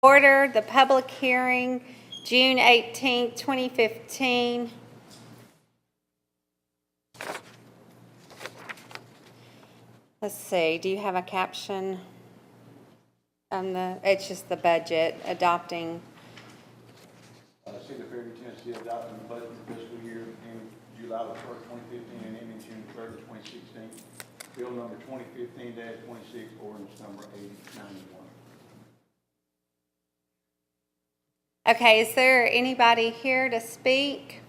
Order the public hearing, June 18th, 2015. Let's see, do you have a caption on it's just the budget, adopting? City of Fairview, Tennessee adopting the budget for fiscal year ending July the 1st, 2015 and ending June 30th, 2016. Bill number 2015-26, ordinance number 8091. Okay, is there anybody here to speak?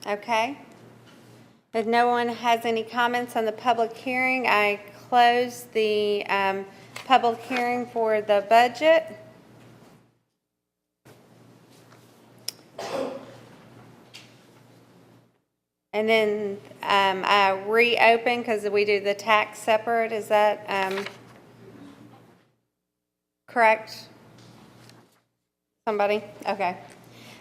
Okay. If no one has any comments on the public hearing, I close the public hearing for the budget. And then I reopen because we do the tax separate. Is that correct? Somebody? Okay.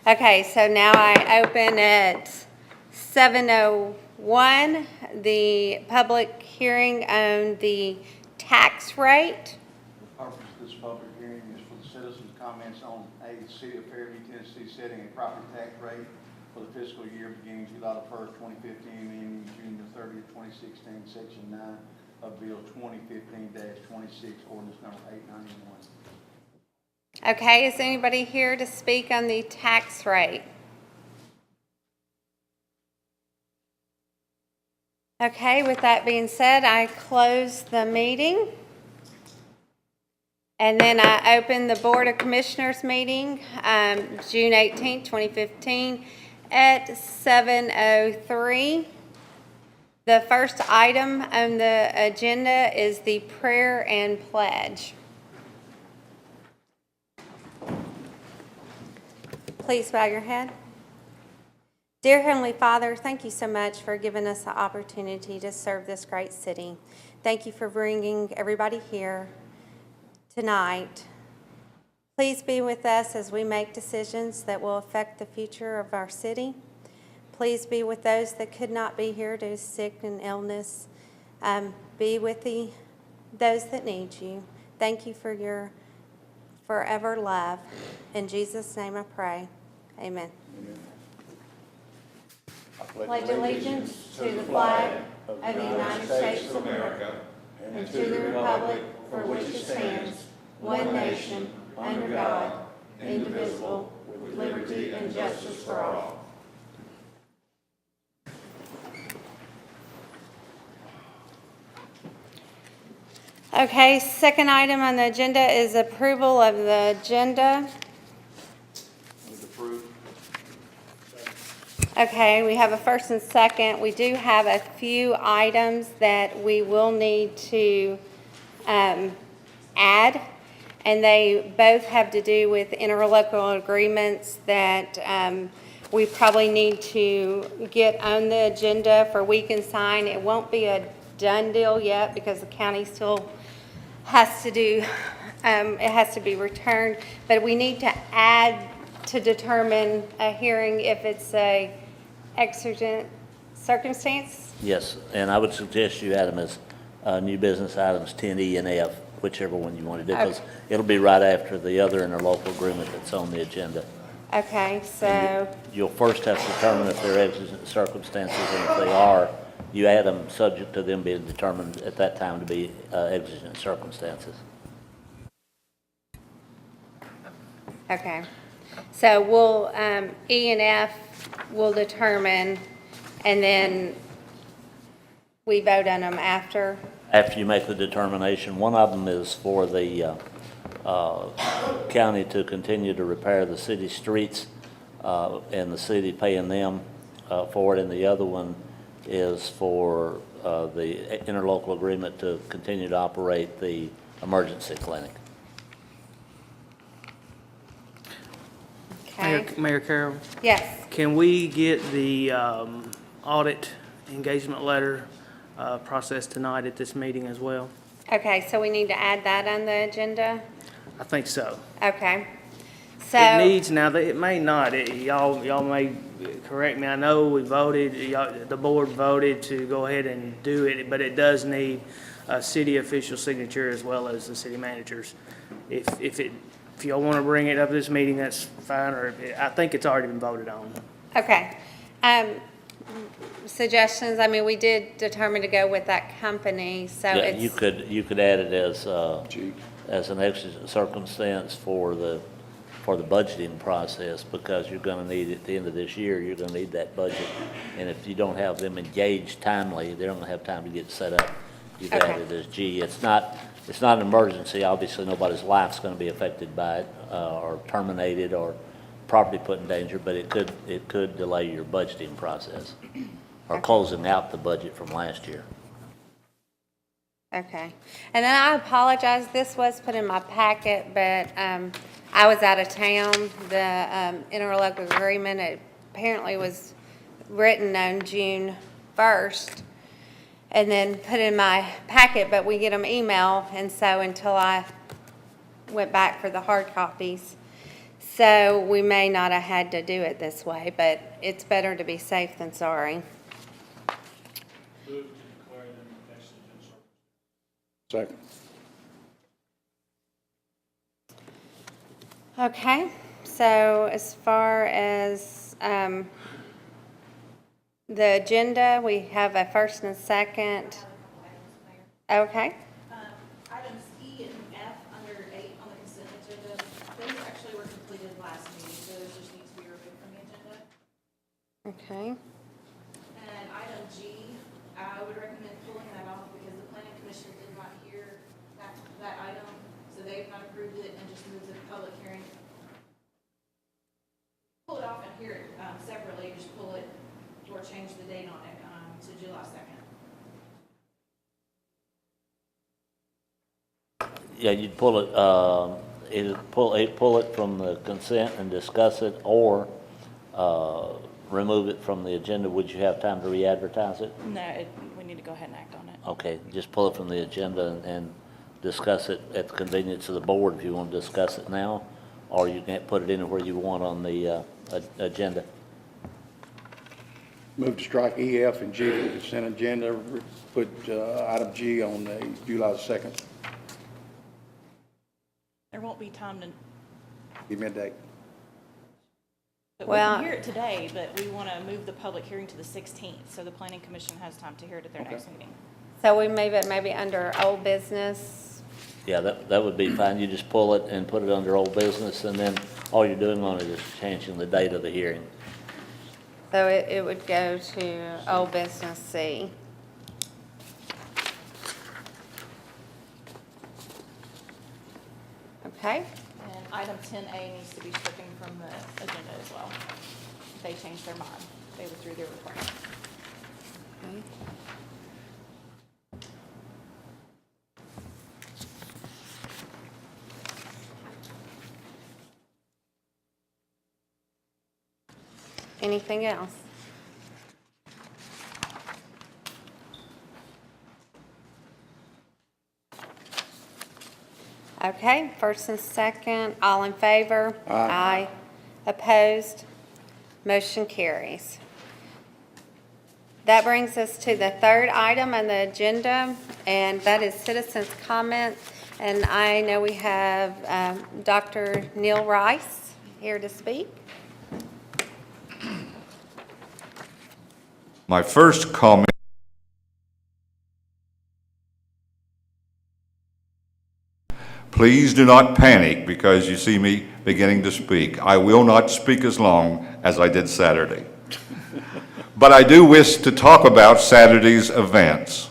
Okay, so now I open at 7:01 the public hearing on the tax rate. The purpose of this public hearing is for the citizens' comments on a City of Fairview, Tennessee setting a property tax rate for the fiscal year beginning July the 1st, 2015 and ending June the 30th, 2016, Section 9 of Bill 2015-26, ordinance number 891. Okay, is anybody here to speak on the tax rate? Okay, with that being said, I close the meeting. And then I open the Board of Commissioners meeting, June 18th, 2015 at 7:03. The first item on the agenda is the prayer and pledge. Please bow your head. Dear Heavenly Father, thank you so much for giving us the opportunity to serve this great city. Thank you for bringing everybody here tonight. Please be with us as we make decisions that will affect the future of our city. Please be with those that could not be here due to sick and illness. Be with those that need you. Thank you for your forever love. In Jesus' name I pray. Amen. I pledge allegiance to the flag of the United States of America and to the republic for which it stands, one nation, under God, indivisible, with liberty and justice for all. Okay, second item on the agenda is approval of the agenda. Move to approve. Okay, we have a first and second. We do have a few items that we will need to add, and they both have to do with interlocal agreements that we probably need to get on the agenda for we can sign. It won't be a done deal yet because the county still has to do, it has to be returned, but we need to add to determine a hearing if it's a exigent circumstance. Yes, and I would suggest you add them as new business items 10E and F, whichever one you want to do, because it'll be right after the other interlocal agreement that's on the agenda. Okay, so, You'll first have to determine if they're exigent circumstances, and if they are, you add them subject to them being determined at that time to be exigent circumstances. okay. So we'll, E and F will determine, and then we vote on them after. After you make the determination, one of them is for the county to continue to repair the city streets and the city paying them for it, and the other one is for the interlocal agreement to continue to operate the emergency clinic. Okay, Mayor Carroll, yes. can we get the audit engagement letter processed tonight at this meeting as well? Okay, so we need to add that on the agenda? I think so. Okay. It So, needs, now, it may not, y'all may correct me, I know we voted, the board voted to go ahead and do it, but it does need a city official signature as well as the city manager's. If y'all want to bring it up at this meeting, that's fine, or I think it's already been voted on. Okay. Suggestions, I mean, we did determine to go with that company, so Yeah, it's. you could add it as an extra circumstance for the budgeting process, because you're gonna need, at the end of this year, you're gonna need that budget. And if you don't have them engaged timely, they're gonna have time to get set up. You've Okay. added as G. It's not an emergency. Obviously, nobody's life's gonna be affected by it, or terminated, or property put in danger, but it could delay your budgeting process, or closing out the budget from last year. Okay. And then I apologize, this was put in my packet, but I was out of town. The interlocal agreement, it apparently was written on June 1st and then put in my packet, but we get them email, and so until I went back for the hard copies. So we may not have had to do it this way, but it's better to be safe than sorry. Second. Okay, so as far as the agenda, we have a first and a second. Okay, Items E and F under 8 on the consent agenda, those actually were completed last meeting, so those just need to be removed from the agenda. okay, And item G, I would recommend pulling that off because the planning commission did not hear that item, so they've not approved it and just moved to the public hearing. Pull it off and hear it separately, just pull it or change the date on it to July 2nd. Yeah, you'd pull it, either pull it from the consent and discuss it, or remove it from the agenda. Would you have time to re-advertise it? No, we need to go ahead and act on it. Okay, just pull it from the agenda and discuss it at the convenience of the board if you want to discuss it now, or you can put it anywhere you want on the agenda. Move to strike E, F, and G from the consent agenda, put item G on the July 2nd. There won't be time to, Give me a date. but we Well- can hear it today, but we want to move the public hearing to the 16th, so the planning commission has time to hear it at their next meeting. so we move it maybe under old business. Yeah, that would be fine. You just pull it and put it under old business, and then all you're doing on it is changing the date of the hearing. So it would go to old business C. Okay, And item 10A needs to be stricken from the agenda as well. They changed their mind. They withdrew their request. okay. Anything else? Okay, first and second, all in favor? Aye. Opposed? Motion carries. That brings us to the third item on the agenda, and that is citizens' comments. And I know we have Dr. Neil Rice here to speak. My first comment. Please do not panic because you see me beginning to speak. I will not speak as long as I did Saturday. But I do wish to talk about Saturday's events.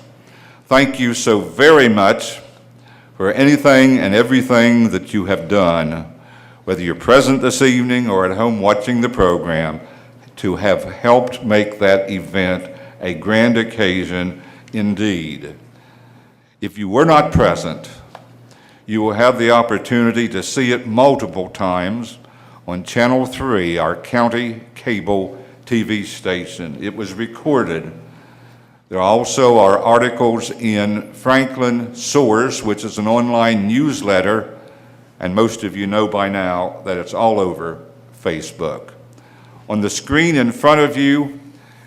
Thank you so very much for anything and everything that you have done, whether you're present this evening or at home watching the program, to have helped make that event a grand occasion indeed. If you were not present, you will have the opportunity to see it multiple times on Channel 3, our county cable TV station. It was recorded. There also are articles in Franklin Source, which is an online newsletter, and most of you know by now that it's all over Facebook. on the screen in front of you,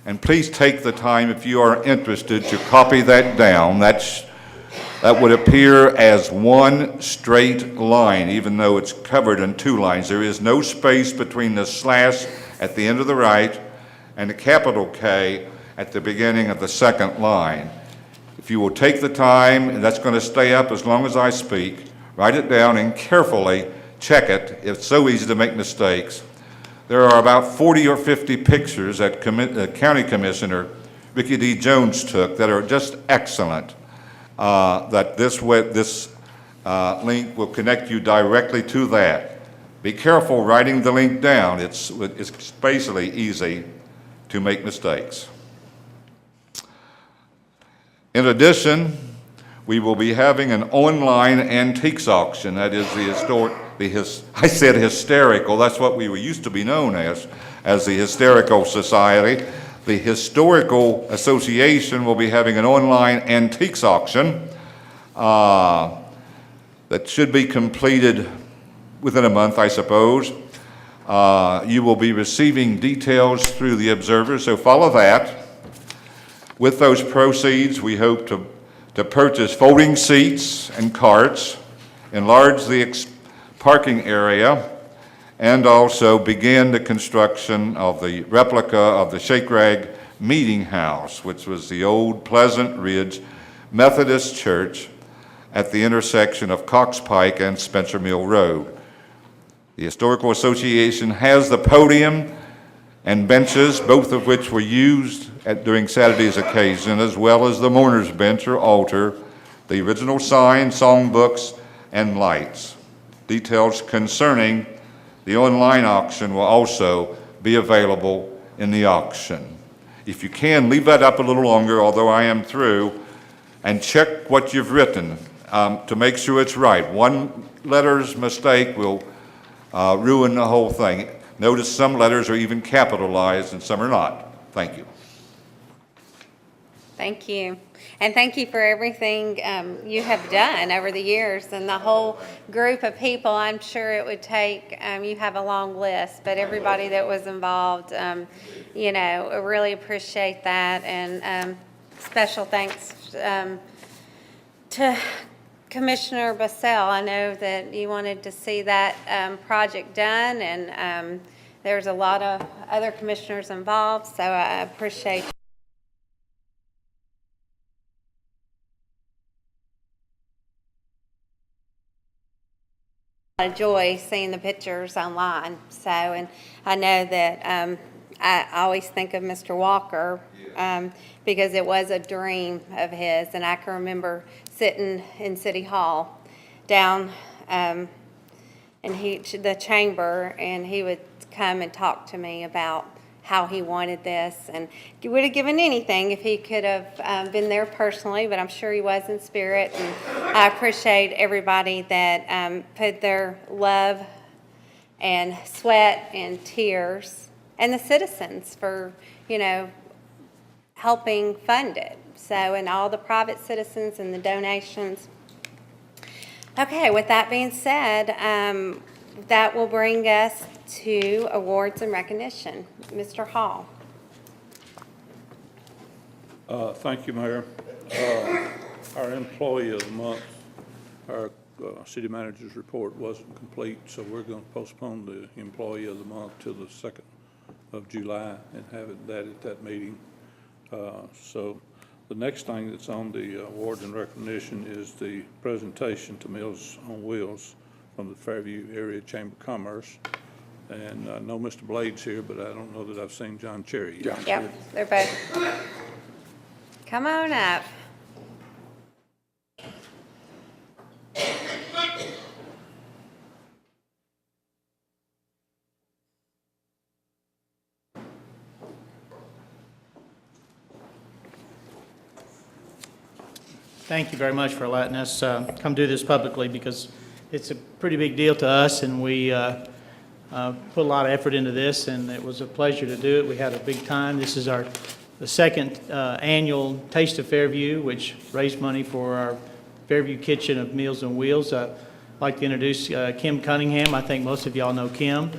and please take the time, if you are interested, to copy that down. That would appear as one straight line, even though it's covered in two lines. There is no space between the slash at the end of the right and the capital K at the beginning of the second line. If you will take the time, and that's going to stay up as long as I speak, write it down and carefully check it. It's so easy to make mistakes. There are about 40 or 50 pictures that County Commissioner Ricky D. Jones took that are just excellent. That this link will connect you directly to that. Be careful writing the link down. It's basically easy to make mistakes. In addition, we will be having an online antiques auction. That is I said hysterical, that's what we used to be known as the Hysterical Society. The Historical Association will be having an online antiques auction that should be completed within a month, I suppose. You will be receiving details through the Observer, so follow that. With those proceeds, we hope to purchase folding seats and carts, enlarge the parking area, and also begin the construction of the replica of the Shake Rag Meeting House, which was the old Pleasant Ridge Methodist Church at the intersection of Cox Pike and Spencer Mill Road. The Historical Association has the podium and benches, both of which were used during Saturday's occasion, as well as the mourner's bench or altar, the original sign, songbooks, and lights. Details concerning the online auction will also be available in the auction. If you can, leave that up a little longer, although I am through, and check what you've written to make sure it's right. One letter's mistake will ruin the whole thing. Notice some letters are even capitalized and some are not. Thank you. Thank you. And thank you for everything you have done over the years and the whole group of people. I'm sure it would take, you have a long list, but everybody that was involved, I really appreciate that. And special thanks to Commissioner Bassell. I know that you wanted to see that project done, and there's a lot of other commissioners involved, so I appreciate joy seeing the pictures online. So, and I know that I always think of Mr. Walker because it was a dream of his, and I can remember sitting in City Hall down in the chamber, and he would come and talk to me about how he wanted this, and he would have given anything if he could have been there personally, but I'm sure he was in spirit. And I appreciate everybody that put their love and sweat and tears, and the citizens for, helping fund it. So, and all the private citizens and the donations. Okay, with that being said, that will bring us to awards and recognition. Mr. Hall. Thank you, Mayor. Our employee of the month, our city manager's report wasn't complete, so we're going to postpone the employee of the month till the 2nd of July and have that at that meeting. So the next thing that's on the awards and recognition is the presentation to Meals on Wheels from the Fairview Area Chamber of Commerce. And I know Mr. Blade's here, but I don't know that I've seen John Cherry yet. Yep, they're both. Come on up. Thank you very much for letting us come do this publicly, because it's a pretty big deal to us, and we put a lot of effort into this, and it was a pleasure to do it. We had a big time. This is the second annual Taste of Fairview, which raised money for our Fairview Kitchen of Meals on Wheels. I'd like to introduce Kim Cunningham. I think most of y'all know Kim.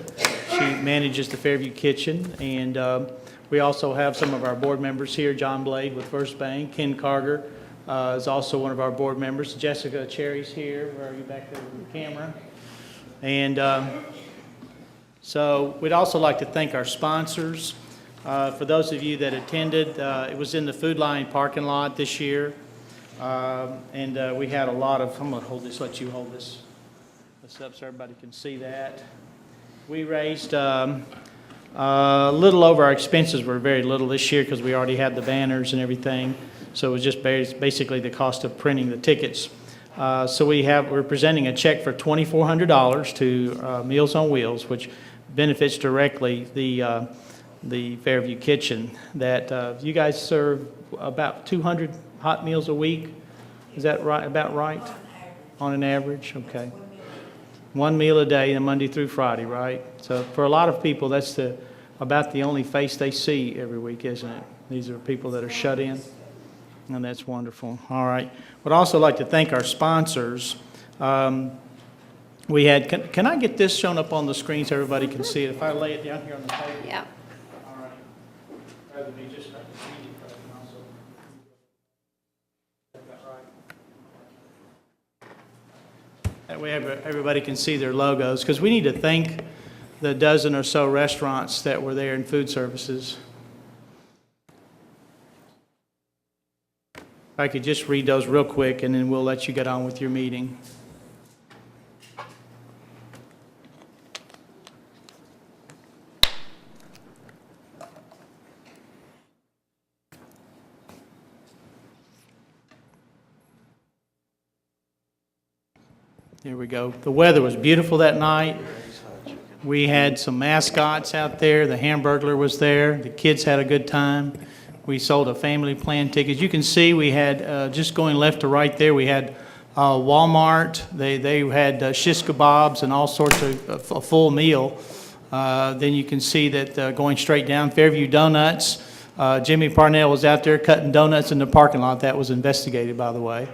She She manages the Fairview Kitchen, and we also have some of our board members here. John Blade with First Bank, Ken Carter is also one of our board members. Jessica Cherry's here. Where are you back there with the camera? And so we'd also like to thank our sponsors. For those of you that attended, it was in the Food Line parking lot this year. And we had a lot of, I'm going to hold this, let you hold this up so everybody can see that. We raised a little over, our expenses were very little this year because we already had the banners and everything. So it was just basically the cost of printing the tickets. So we're presenting a check for $2,400 to Meals on Wheels, which benefits directly the Fairview Kitchen. That you guys serve about 200 hot meals a week. Is that right? About right? On an average? Okay. One meal a day, Monday through Friday, right? So for a lot of people, that's about the only face they see every week, isn't it? These are people that are shut in, and that's wonderful. All right. Would also like to thank our sponsors. We had, can I get this shown up on the screen so everybody can see it? If I lay it down here on the table? Yeah. All right. Rather than me just like the meeting president also. Is that right? That way everybody can see their logos, because we need to thank the dozen or so restaurants that were there in food services. If I could just read those real quick, and then we'll let you get on with your meeting. There we go. The weather was beautiful that night. We had some mascots out there. The Hamburglar was there. The kids had a good time. We sold a family plan ticket. You can see we had, just going left to right there, we had Walmart. They had shish kebabs and all sorts of a full meal. Then you can see that going straight down, Fairview Donuts. Jimmy Parnell was out there cutting donuts in the parking lot. That was investigated, by the way.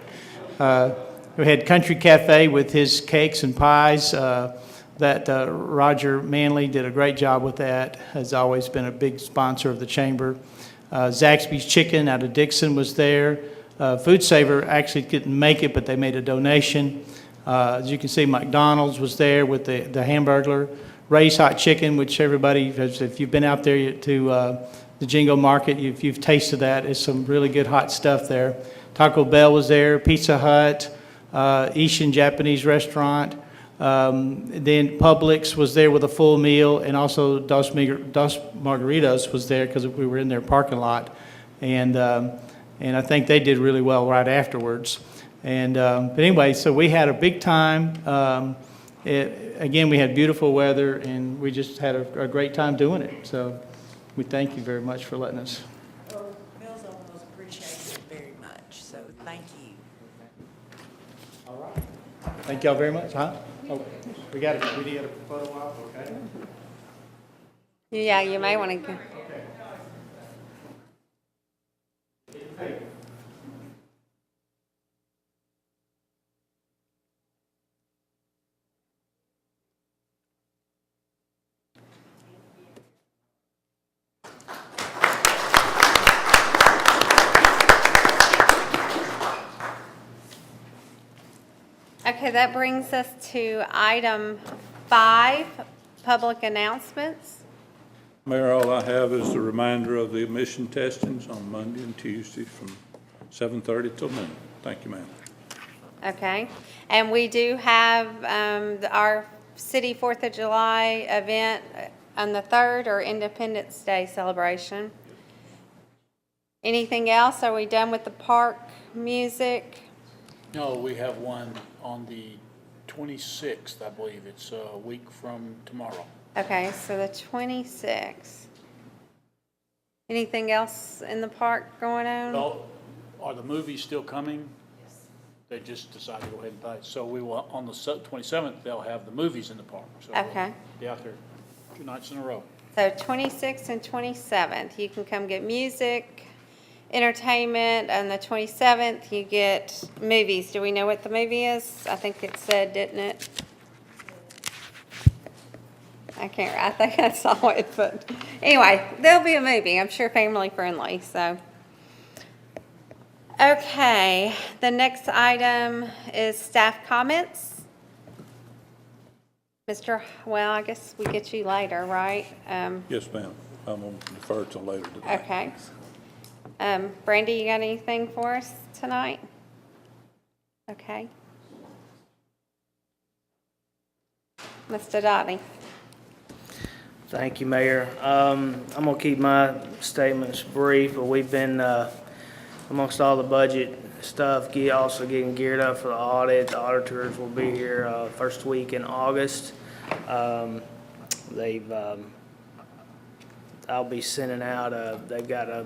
We had Country Cafe with his cakes and pies. Roger Manley did a great job with that. Has always been a big sponsor of the chamber. Zaxby's Chicken out of Dixon was there. Food Saver actually couldn't make it, but they made a donation. As you can see, McDonald's was there with the Hamburglar. Ray's Hot Chicken, which everybody, if you've been out there to the Jingo Market, if you've tasted that, it's some really good hot stuff there. Taco Bell was there, Pizza Hut, Ishin Japanese restaurant. Then Publix was there with a full meal, and also Dos Margaritas was there because we were in their parking lot, and I think they did really well right afterwards. And but anyway, so we had a big time. Again, we had beautiful weather, and we just had a great time doing it. So we thank you very much for letting us. Well, Meals on Wheels appreciates it very much, so thank you. All right. Thank y'all very much. Huh? Oh, we got a photo op, okay? Yeah, you may want to go. Okay, that brings us to item 5, public announcements. Mayor, all I have is the reminder of the emission testings on Monday and Tuesday from 7:30 till noon. Thank you, ma'am. Okay, and we do have our city 4th of July event on the 3rd, or Independence Day celebration. Anything else? Are we done with the park music? No, we have one on the 26th, I believe. It's a week from tomorrow. Okay, so the 26th. Anything else in the park going on? Well, are the movies still coming? Yes. They just decided to go ahead and pay. So we will, on the 27th, they'll have the movies in the park. So Okay. we'll be out there 2 nights in a row. So 26th and 27th, you can come get music, entertainment. On the 27th, you get movies. Do we know what the movie is? I think it said, didn't it? I think I saw it, but anyway, there'll be a movie, I'm sure family friendly, so. Okay, the next item is staff comments. Well, I guess we get you later, right? Yes, ma'am. I'm going to defer till later today. Okay. Brandy, you got anything for us tonight? Okay. Mr. Dottie? Thank you, Mayor. I'm gonna keep my statements brief, but we've been, amongst all the budget stuff, also getting geared up for the audit. The auditors will be here, first week in August. I'll be sending out, they've got a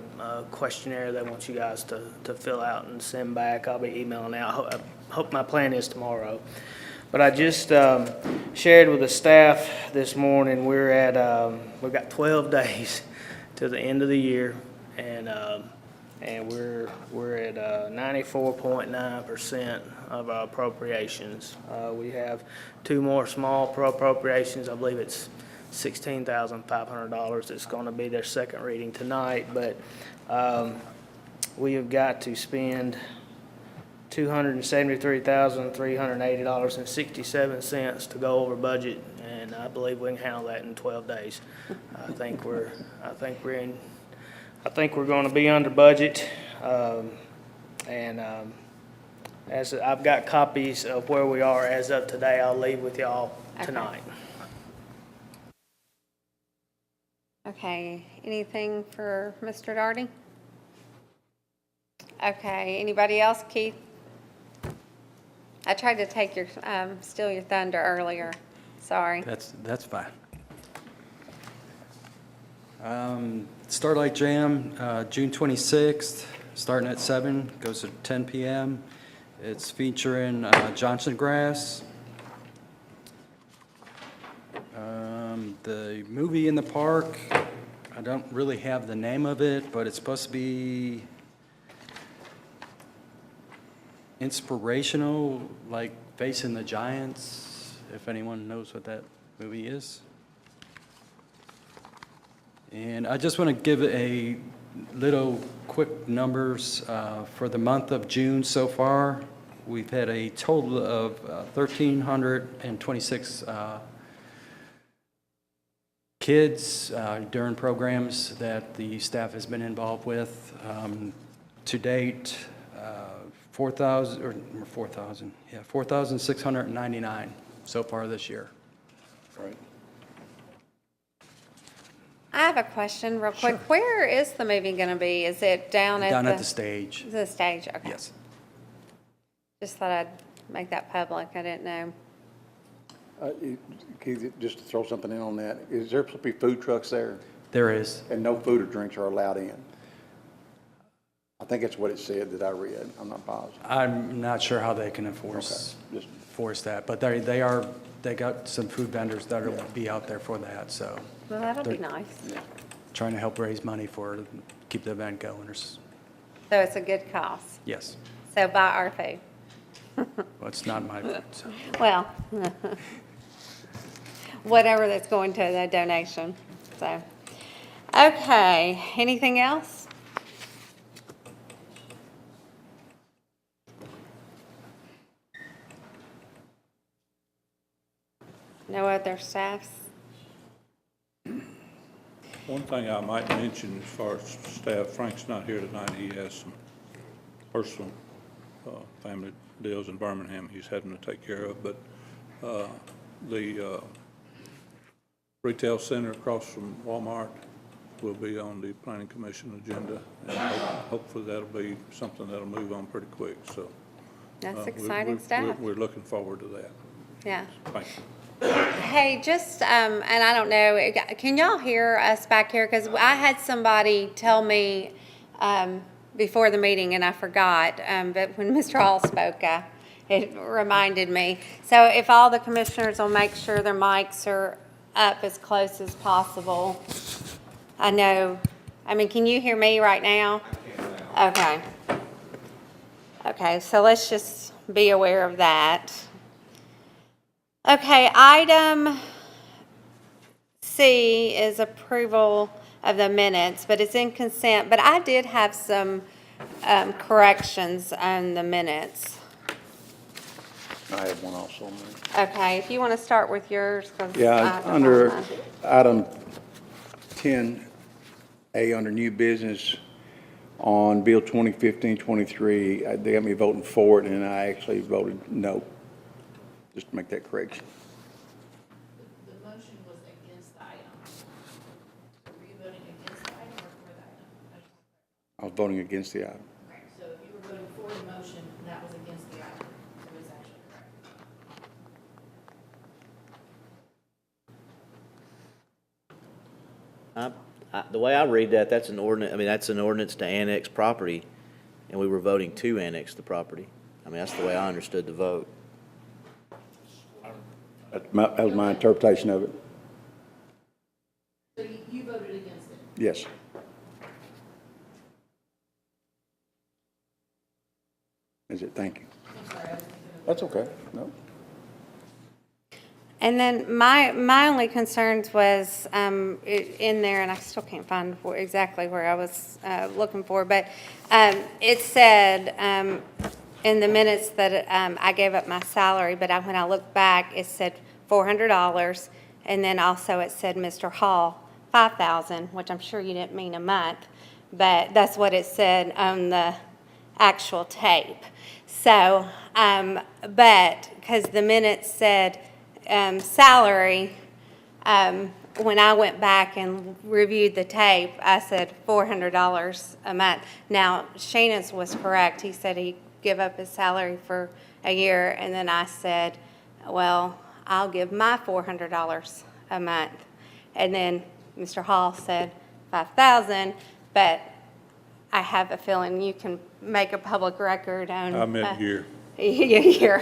questionnaire they want you guys to fill out and send back. I'll be emailing out. I hope my plan is tomorrow. But I just shared with the staff this morning, we've got 12 days to the end of the year, and we're at 94.9% of our appropriations. We have two more small appropriations. I believe it's $16,500. It's going to be their second reading tonight, but we have got to spend $273,380.67 to go over budget, and I believe we can handle that in 12 days. I think we're going to be under budget, as I've got copies of where we are as of today, I'll leave with y'all tonight. Okay, anything for Mr. Darty? Okay, anybody else? Keith? I tried to take steal your thunder earlier. Sorry. That's fine. Starlight Jam, June 26th, starting at 7, goes to 10 p.m. It's featuring Johnson Grass. The movie in the park, I don't really have the name of it, but it's supposed to be inspirational, like Facing the Giants, if anyone knows what that movie is. And I just want to give a little quick numbers for the month of June so far. We've had a total of 1,326 kids during programs that the staff has been involved with. To date, 4,699 so far this year. Right. I have a question real quick. Sure. Where is the movie going to be? Is it down at the stage. The stage, okay. Yes. Just thought I'd make that public. I didn't know. Keith, just to throw something in on that, is there supposed to be food trucks there? There is. And no food or drinks are allowed in? I think that's what it said that I read. I'm not positive. I'm not sure how they can enforce that, but they got some food vendors that will be out there for that, so. Well, that'll be they're nice. trying to help raise money to keep the event going. So it's a good cause. Yes. So buy our food. Well, it's not my food, so. Well, whatever that's going to the donation. So, okay. Anything else? No other staffs? One thing I might mention as far as staff, Frank's not here tonight. He has some personal family deals in Birmingham he's having to take care of, but the retail center across from Walmart will be on the planning commission agenda, and hopefully that'll be something that'll move on pretty quick, so. That's exciting stuff. We're looking forward to that. Yeah. Thank you. Hey, just, and I don't know, can y'all hear us back here? Because I had somebody tell me before the meeting, and I forgot, but when Mr. Hall spoke, it reminded me. So if all the commissioners will make sure their mics are up as close as possible. I know, can you hear me right now? Okay. Okay, so let's just be aware of that. Okay, item C is approval of the minutes, but it's in consent. But I did have some corrections on the minutes. I have one also, Mayor. Okay, if you want to start with yours, 'cause I Yeah, don't under have mine. item 10A, under new business, on Bill 2015-23, they got me voting for it, and I actually voted no, just to make that correction. The motion was against the item. Were you voting against the item or for the item? I was voting against the item. Okay, so if you were voting for the motion, that was against the item. So it's actually correct. The way I read that, that's an ordinance, I mean, that's an ordinance to annex property, and we were voting to annex the property. I mean, that's the way I understood the vote. That was my interpretation of it. So you voted against it? Yes. Is it? Thank you. I'm sorry, I was thinking of. That's okay. No. And then my only concerns was in there, and I still can't find exactly where I was looking for, but it said in the minutes that I gave up my salary, but when I looked back, it said $400, and then also it said Mr. Hall, $5,000, which I'm sure you didn't mean a month, but that's what it said on the actual tape. So, but, because the minutes said salary, when I went back and reviewed the tape, I said $400 a month. Now, Shannon's was correct. He said he'd give up his salary for a year, and then I said, well, I'll give my $400 a month. And then Mr. Hall said $5,000, but I have a feeling you can make a public record on. I meant year. Year.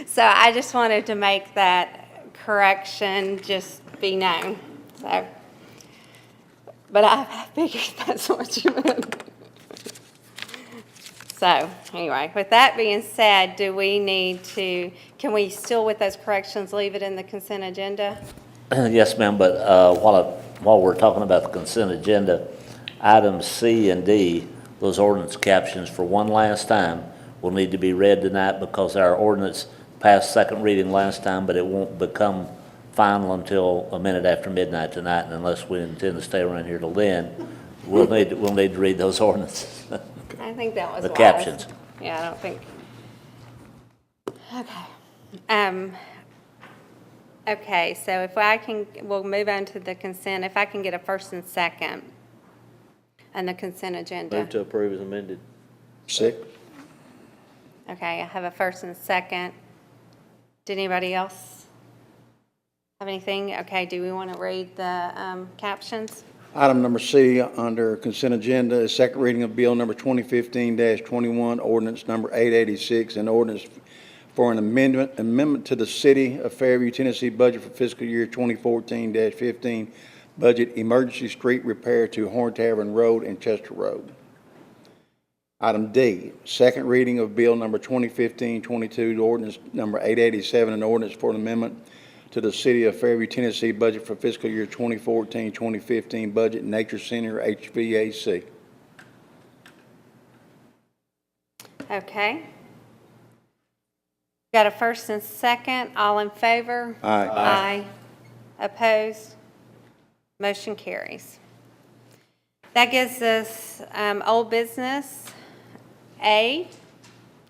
So I just wanted to make that correction just be known, so. But I figured that's what you meant. So, anyway, with that being said, do we need to, can we still with those corrections leave it in the consent agenda? Yes, ma'am, but while we're talking about the consent agenda, items C and D, those ordinance captions for one last time will need to be read tonight because our ordinance passed second reading last time, but it won't become final until a minute after midnight tonight, and unless we intend to stay around here till then, we'll need to read those ordinances. I think that was The wise. captions. Yeah, I don't think. Okay. Okay, so if I can, we'll move on to the consent. If I can get a first and second on the consent agenda. Move to approve as amended. Sick. Okay, I have a first and second. Did anybody else have anything? Okay, do we want to read the captions? Item number C under consent agenda is second reading of bill number 2015-21, ordinance number 886, and ordinance for an amendment to the City of Fairview, Tennessee budget for fiscal year 2014-15, budget emergency street repair to Horn Tavern Road and Chester Road. Item D, second reading of bill number 2015-22, ordinance number 887, an ordinance for an amendment to the City of Fairview, Tennessee budget for fiscal year 2014-2015, budget Nature Center HVAC. Okay. Got a first and second. All in favor? Aye. Aye. Opposed? Motion carries. That gives us old business A.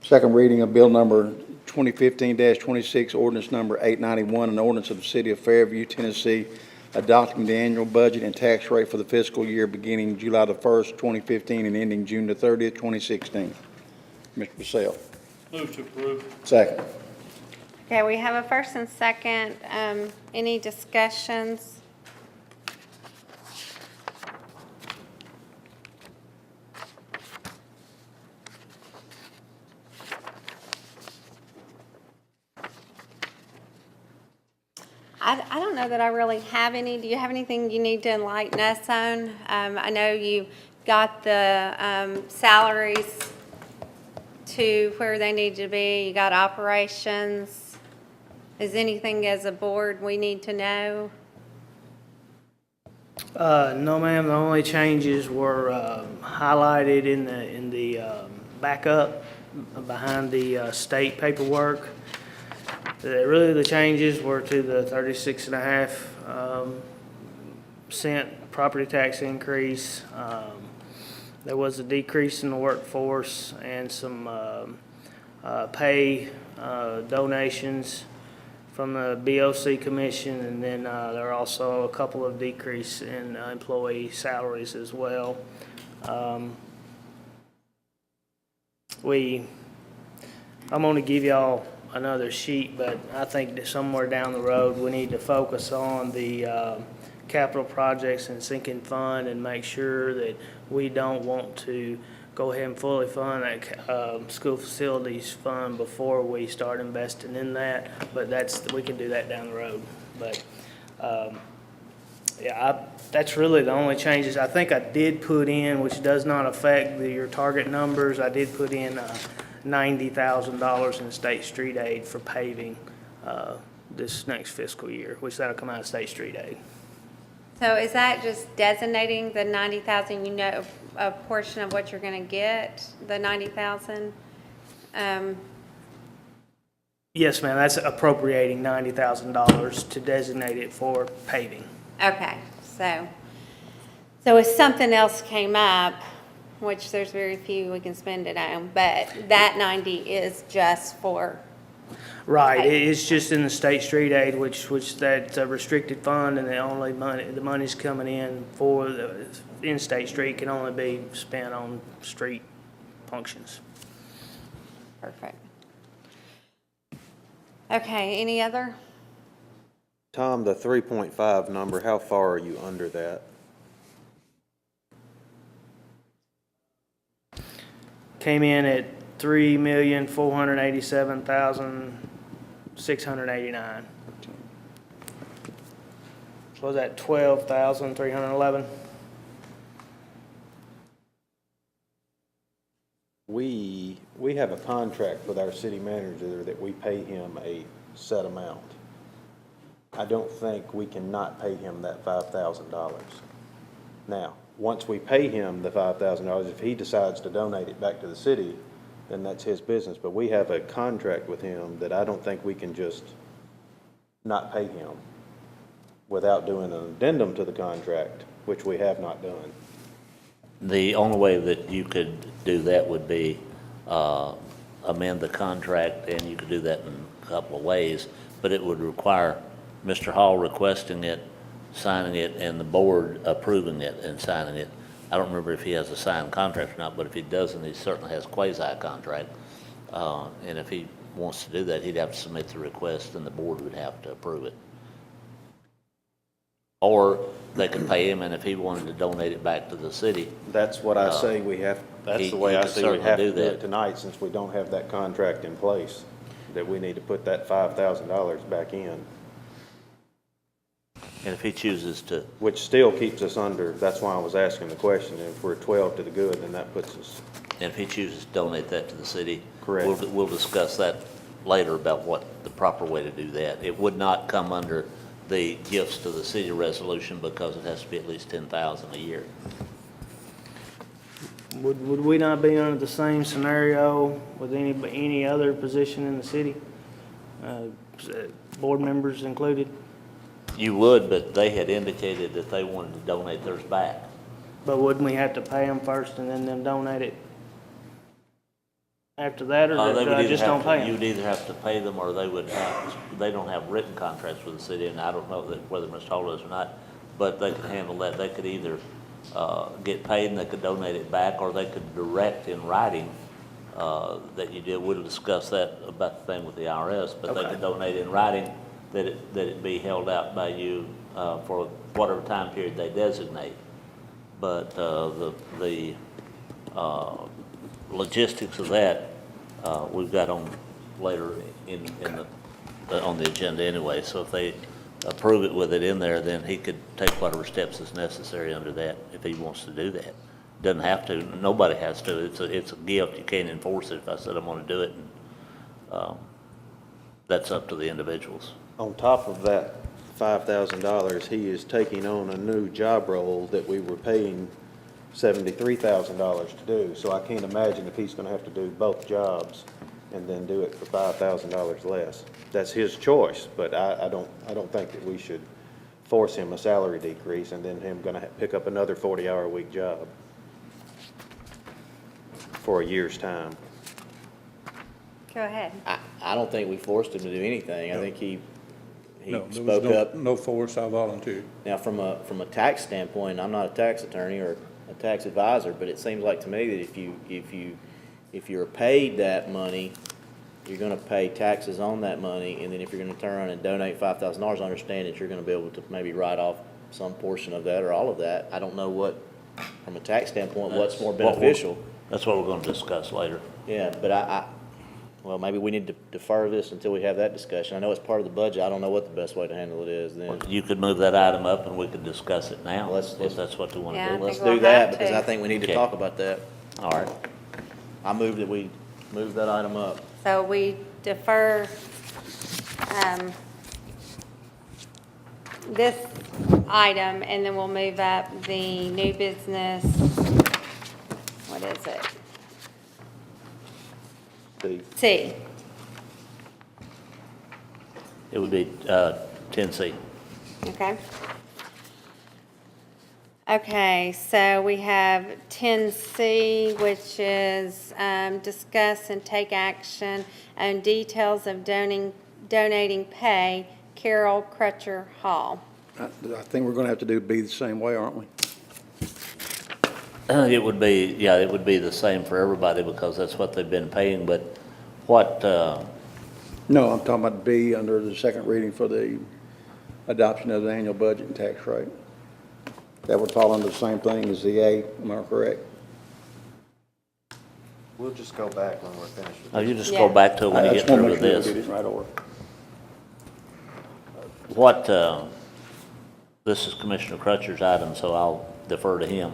Second reading of bill number 2015-26, ordinance number 891, an ordinance of the City of Fairview, Tennessee, adopting the annual budget and tax rate for the fiscal year beginning July the 1st, 2015, and ending June the 30th, 2016. Mr. Purcell. Move to approve. Second. Okay, we have a first and second. Any discussions? I don't know that I really have any. Do you have anything you need to enlighten us on? I know you got the salaries to where they need to be. You got operations. Is anything as a board we need to know? No, ma'am, the only changes were highlighted in the backup behind the state paperwork. Really, the changes were to the 36.5 cent property tax increase. There was a decrease in the workforce and some pay donations from the BOC Commission, and then there are also a couple of decrease in employee salaries as well. I'm going to give y'all another sheet, but I think that somewhere down the road, we need to focus on the capital projects and sinking fund and make sure that we don't want to go ahead and fully fund that school facilities fund before we start investing in that. But we can do that down the road. But yeah, that's really the only changes. I think I did put in, which does not affect your target numbers, I did put in $90,000 in state street aid for paving this next fiscal year, which that'll come out of state street aid. So is that just designating the 90,000, you know, a portion of what you're going to get, the 90,000? Yes, ma'am, that's appropriating $90,000 to designate it for paving. Okay, so if something else came up, which there's very few we can spend it on, but that 90 is just for, Right, okay. it's just in the state street aid, which that restricted fund, and the money's coming in for the in-state street can only be spent on street functions. perfect. Okay, any other? Tom, the 3.5 number, how far are you under that? Came in at $3,487,689. So was that 12,311? We have a contract with our city manager that we pay him a set amount. I don't think we can not pay him that $5,000. Now, once we pay him the $5,000, if he decides to donate it back to the city, then that's his business. But we have a contract with him that I don't think we can just not pay him without doing an addendum to the contract, which we have not done. The only way that you could do that would be amend the contract, and you could do that in a couple of ways, but it would require Mr. Hall requesting it, signing it, and the board approving it and signing it. I don't remember if he has a signed contract or not, but if he doesn't, he certainly has quasi-contract. And if he wants to do that, he'd have to submit the request, and the board would have to approve it. Or they could pay him, and if he wanted to donate it back to the city. That's what I say we have, that's the way I say we have to do it tonight, since we don't have that contract in place, that we need to put that $5,000 back in. And if he chooses to, Which still keeps us under, that's why I was asking the question, if we're 12 to the good, then that puts us. and if he chooses to donate that to the city. Correct. We'll discuss that later about what the proper way to do that. It would not come under the gifts to the city resolution because it has to be at least 10,000 a year. Would we not be under the same scenario with any other position in the city? Board members included? You would, but they had indicated that they wanted to donate theirs back. But wouldn't we have to pay them first and then them donate it after that, or They would either just have don't to- pay them? You'd either have to pay them, or they would have, they don't have written contracts with the city, and I don't know whether Mr. Hall does or not, but they could handle that. They could either get paid and they could donate it back, or they could direct in writing that you did. We'll discuss that about the thing with the IRS, but they Okay. could donate in writing that it be held out by you for whatever time period they designate. But the logistics of that, we've got on later on the agenda anyway. So if they approve it with it in there, then he could take whatever steps is necessary under that if he wants to do that. Doesn't have to. Nobody has to. It's a gift. You can't enforce it. If I said I'm going to do it, and that's up to the individuals. On top of that $5,000, he is taking on a new job role that we were paying $73,000 to do. So I can't imagine if he's gonna have to do both jobs and then do it for $5,000 less. That's his choice, but I don't think that we should force him a salary decrease and then him gonna pick up another 40-hour-a-week job for a year's time. Go ahead. I don't think we forced him to do anything. I think he No, there spoke was up. no force, I volunteered. Now, from a tax standpoint, I'm not a tax attorney or a tax advisor, but it seems like to me that if you're paid that money, you're gonna pay taxes on that money, and then if you're gonna turn around and donate $5,000, understand that you're gonna be able to maybe write off some portion of that or all of that. I don't know what, from a tax standpoint, what's more beneficial. That's what we're gonna discuss later. Yeah, but well, maybe we need to defer this until we have that discussion. I know it's part of the budget. I don't know what the best way to handle it is then. You could move that item up and we could discuss it now, Let's- if that's what you want Yeah, to I do. Let's think we'll do that, have because to. I think we need to Okay. talk about that. All right. I move that we move that item up. So we defer this item, and then we'll move up the new business, what is it? C. It would be 10C. Okay. Okay, so we have 10C, which is discuss and take action on details of donating pay, Carol Crutcher Hall. I think we're gonna have to do be the same way, aren't we? It would be, yeah, it would be the same for everybody because that's what they've been paying, but what, No, I'm talking about B under the second reading for the adoption of the annual budget and tax rate. That would fall under the same thing as the A, am I correct? We'll just go back when we're finished with oh, you this. just go Yeah. back to when you I get just wanna through make with sure we this. get it in right order. What, this is Commissioner Crutcher's item, so I'll defer to him.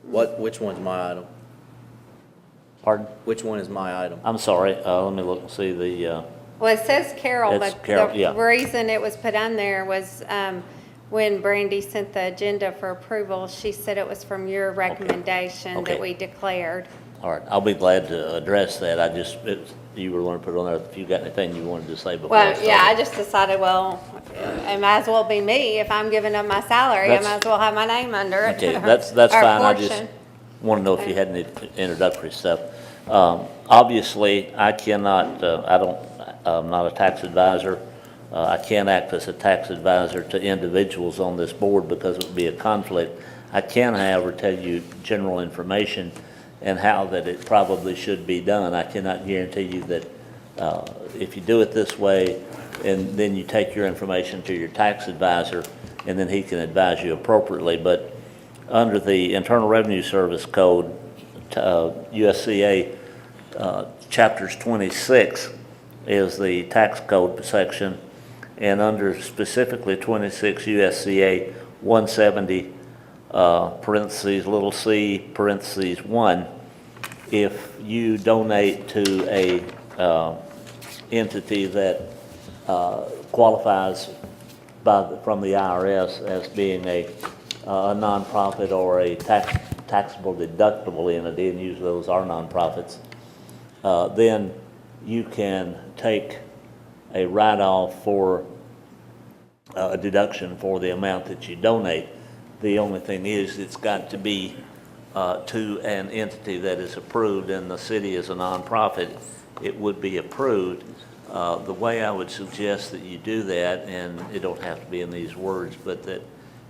Which one's my item? Pardon? Which one is my item? I'm sorry, let me look and see the, Well, it says Carol, It's but Carol, the yeah. reason it was put on there was when Brandy sent the agenda for approval, she said it was from your recommendation Okay. that we declared. all right, I'll be glad to address that. You were going to put it on there. If you got anything you wanted to say before I Well, started. yeah, I just decided, well, it might as well be me. If I'm giving up my salary, I That's- might as well have my name under it. Okay, that's Or fine. I just portion. want to know if you had any introductory stuff. Obviously, I cannot, I'm not a tax advisor. I can't act as a tax advisor to individuals on this board because it would be a conflict. I can, however, tell you general information and how that it probably should be done. I cannot guarantee you that if you do it this way, and then you take your information to your tax advisor, and then he can advise you appropriately. But under the Internal Revenue Service Code, USCA, Chapters 26 is the tax code section, and under specifically 26 USCA 170, parentheses, little c, parentheses 1, if you donate to a entity that qualifies from the IRS as being a nonprofit or a taxable deductible entity, and usually those are nonprofits, then you can take a write-off for a deduction for the amount that you donate. The only thing is, it's got to be to an entity that is approved, and the city is a nonprofit, it would be approved. The way I would suggest that you do that, and it don't have to be in these words, but that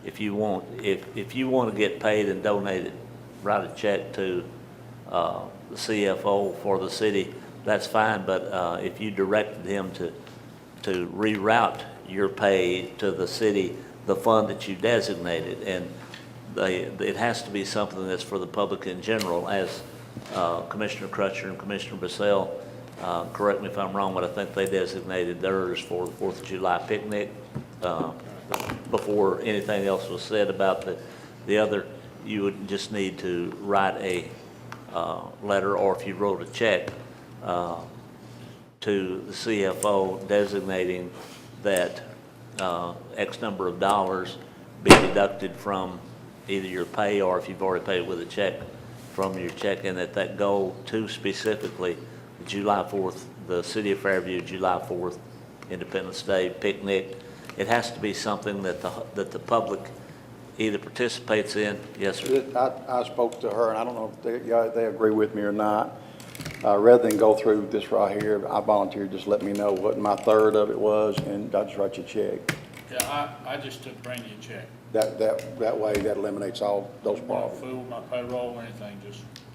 if you want to get paid and donate it, write a check to the CFO for the city, that's fine. But if you directed him to reroute your pay to the city, the fund that you designated, and it has to be something that's for the public in general, as Commissioner Crutcher and Commissioner Bissell, correct me if I'm wrong, but I think they designated theirs for the 4th of July picnic before anything else was said about the other. You would just need to write a letter, or if you wrote a check to the CFO designating that X number of dollars be deducted from either your pay, or if you've already paid with a check, from your check, and that go to specifically July 4th, the City of Fairview July 4th Independence Day picnic. It has to be something that the public either participates in. Yes, sir. I spoke to her, and I don't know if they agree with me or not. Rather than go through this right here, I volunteered, just let me know what my third of it was, and I'll just write you a check. Yeah, I just took Brandy a check. That way, that eliminates all those My problems. food, my payroll, or anything,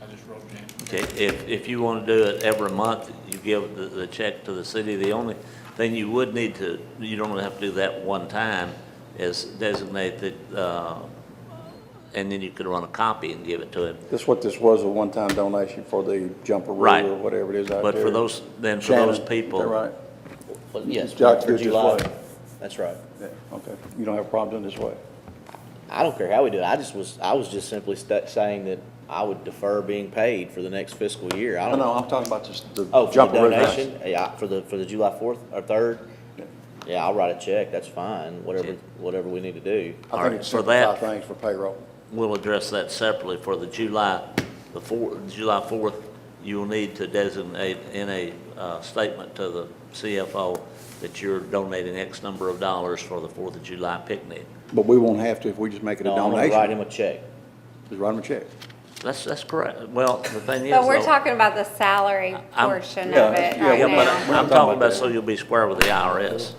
I just wrote Brandy. Okay, if you want to do it every month, you give the check to the city. The only thing you would need to, you don't have to do that one time, is designate that, and then you could run a copy and give it to him. This what this was, a one-time donation for the jumper Right. or whatever it is out there. But for those, then for Shannon, those people. is that right? Well, yes, Judge, for do it this July. way. That's right. Yeah, okay. You don't have a problem doing it this way? I don't care how we do it. I was just simply saying that I would defer being paid for the next fiscal year. I don't. No, I'm talking about just the Oh, for the jumper donation? Yeah, for the July 4th or 3rd? Yeah, I'll write a check, that's fine, whatever we need to do. All I right, think it's for that- simplify things for payroll. We'll address that separately. For the July 4th, you will need to designate in a statement to the CFO that you're donating X number of dollars for the 4th of July picnic. But we won't have to if we just make it a No, I'm donation. gonna write him a check. Just write him a check. That's correct. Well, the thing is, But we're though, talking about the salary portion yeah, of it yeah, right yeah, but now. I'm talking about so you'll be square with the IRS.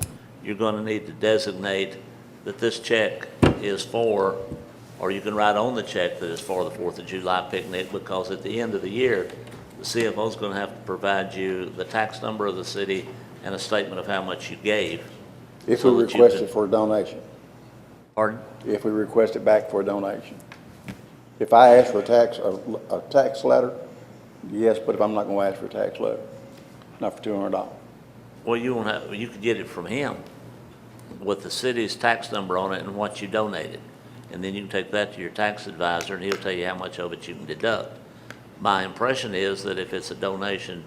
You're gonna need to designate that this check is for, or you can write on the check that it's for the 4th of July picnic, because at the end of the year, the CFO's gonna have to provide you the tax number of the city and a statement of how much you gave. If so we that you request can- it for a donation. Pardon? If we request it back for a donation. If I ask for a tax letter, yes, but if I'm not gonna ask for a tax letter, not for $200. Well, you could get it from him with the city's tax number on it and what you donated. And then you can take that to your tax advisor and he'll tell you how much of it you can deduct. My impression is that if it's a donation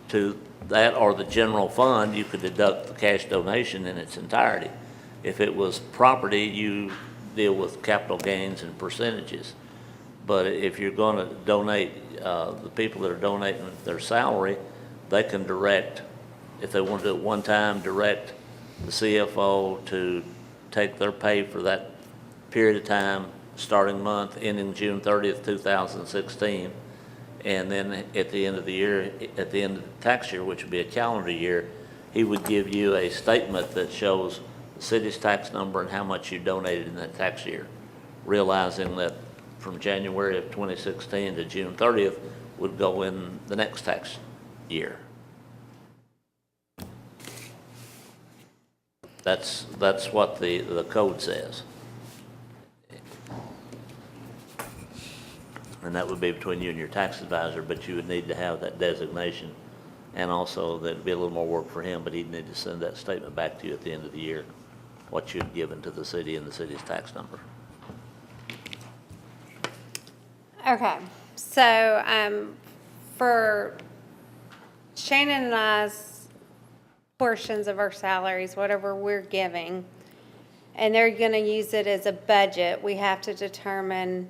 to that or the general fund, you could deduct the cash donation in its entirety. If it was property, you deal with capital gains and percentages. But if you're going to donate, the people that are donating their salary, they can direct, if they want to do it one time, direct the CFO to take their pay for that period of time, starting month, ending June 30th, 2016. And then at the end of the year, at the end of the tax year, which would be a calendar year, he would give you a statement that shows the city's tax number and how much you donated in that tax year, realizing that from January of 2016 to June 30th would go in the next tax year. That's what the code says. And that would be between you and your tax advisor, but you would need to have that designation. And also, that'd be a little more work for him, but he'd need to send that statement back to you at the end of the year, what you'd given to the city and the city's tax number. Okay, so for Shannon and I's portions of our salaries, whatever we're giving, and they're going to use it as a budget, we have to determine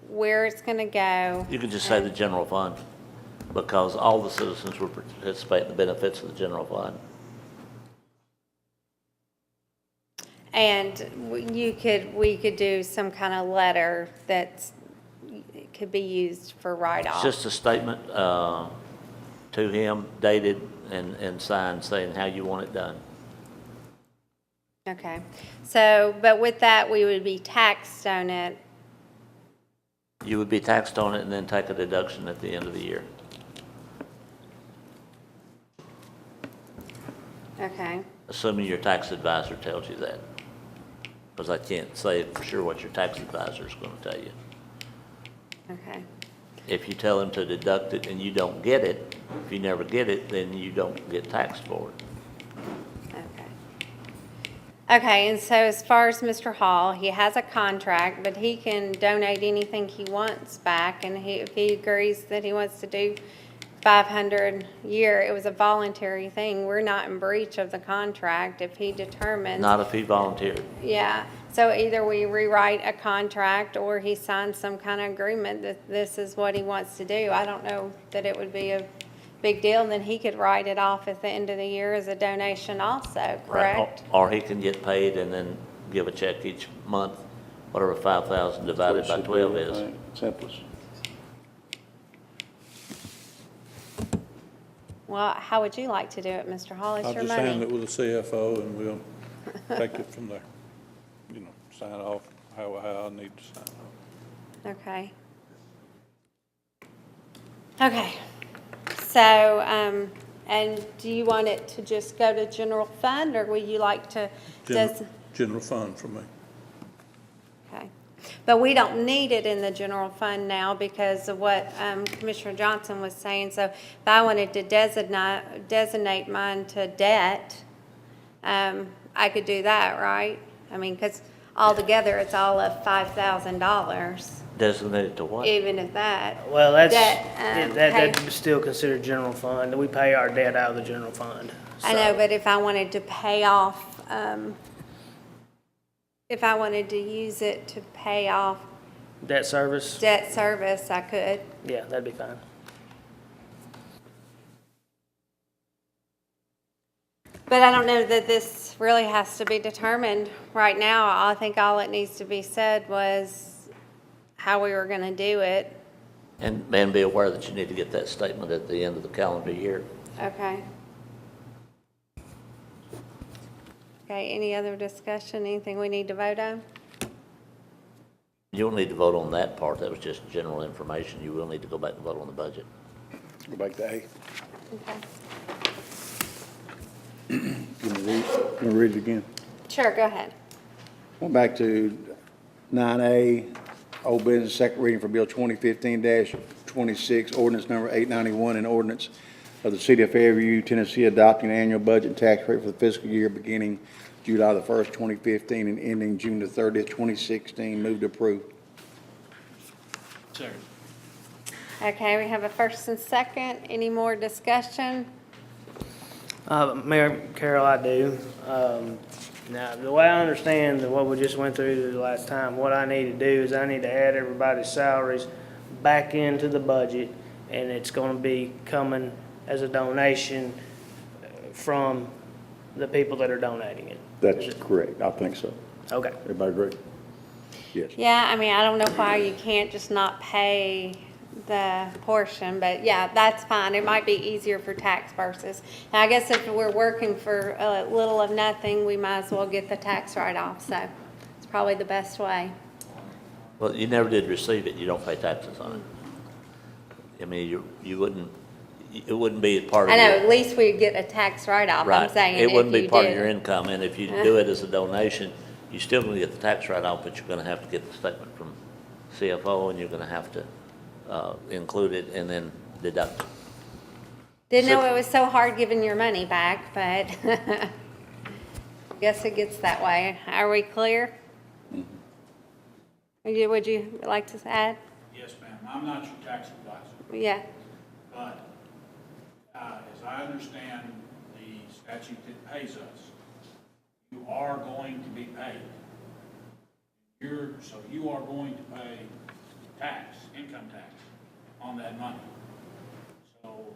where it's going to go. You could just say the general fund, because all the citizens will participate in the benefits of the general fund. And we could do some kind of letter that could be used for write-off. It's just a statement to him, dated and signed, saying how you want it done. Okay, so, but with that, we would be taxed on it. You would be taxed on it and then take a deduction at the end of the year. Okay, Assuming your tax advisor tells you that. Because I can't say for sure what your tax advisor is going to tell you. okay. If you tell him to deduct it and you don't get it, if you never get it, then you don't get taxed for it. Okay, and so as far as Mr. Hall, he has a contract, but he can donate anything he wants back, and if he agrees that he wants to do 500 year, it was a voluntary thing. We're not in breach of the contract if he determines. Not if he volunteered. Yeah, so either we rewrite a contract or he signs some kind of agreement that this is what he wants to do. I don't know that it would be a big deal, and then he could write it off at the end of the year as a donation also, correct? Or he can get paid and then give a check each month, whatever 5,000 divided by 12 is. Simplest. Well, how would you like to do it, Mr. Hall? It's I'll your just hand it money. with the CFO and we'll take it from there. You know, sign off how I need to sign off. Okay. Okay. So, and do you want it to just go to general fund, or would you like to? General fund for me. Okay. But we don't need it in the general fund now because of what Commissioner Johnson was saying. So if I wanted to designate mine to debt, I could do that, right? I mean, because altogether it's all of $5,000, Designated to what? even at that. Well, that's, Debt, that's still considered general fund. We pay our debt out of the general fund. I know, but if I wanted to pay off, if I wanted to use it to pay off Debt service, debt service, I could. yeah, that'd be fine. But I don't know that this really has to be determined right now. I think all it needs to be said was how we were going to do it. And be aware that you need to get that statement at the end of the calendar year. Okay. Okay, any other discussion, anything we need to vote on? You don't need to vote on that part. That was just general information. You will need to go back and vote on the budget. Go back to A. Okay. Can you read it again? Sure, go ahead. Going back to 9A, old business, second reading for Bill 2015-26, ordinance number 891, and ordinance of the City of Fairview, Tennessee, adopting an annual budget and tax rate for the fiscal year beginning July the 1st, 2015, and ending June the 30th, 2016. Move to approve. Second. Okay, we have a first and second. Any more discussion? Mayor Carroll, I do. Now, the way I understand what we just went through the last time, what I need to do is I need to add everybody's salaries back into the budget, and it's going to be coming as a donation from the people that are donating it. That's correct. I think so. Okay. Everybody agree? Yes. Yeah, I mean, I don't know why you can't just not pay the portion, but yeah, that's fine. It might be easier for tax purposes. And I guess if we're working for a little of nothing, we might as well get the tax write-off, so it's probably the best way. Well, you never did receive it. You don't pay taxes on it. I mean, you wouldn't, it wouldn't be part of I know, your. at least we'd get a tax write-off, I'm Right. saying. It wouldn't if be you part of did. your income, and if you do it as a donation, you're still gonna get the tax write-off, but you're gonna have to get the statement from CFO, and you're gonna have to include it and then deduct it. Didn't know it was so hard giving your money back, but guess it gets that way. Are we clear? Would you like to add? Yes, ma'am. I'm not your tax advisor, Yeah, but as I understand the statute that pays us, you are going to be paid. So you are going to pay tax, income tax, on that money. So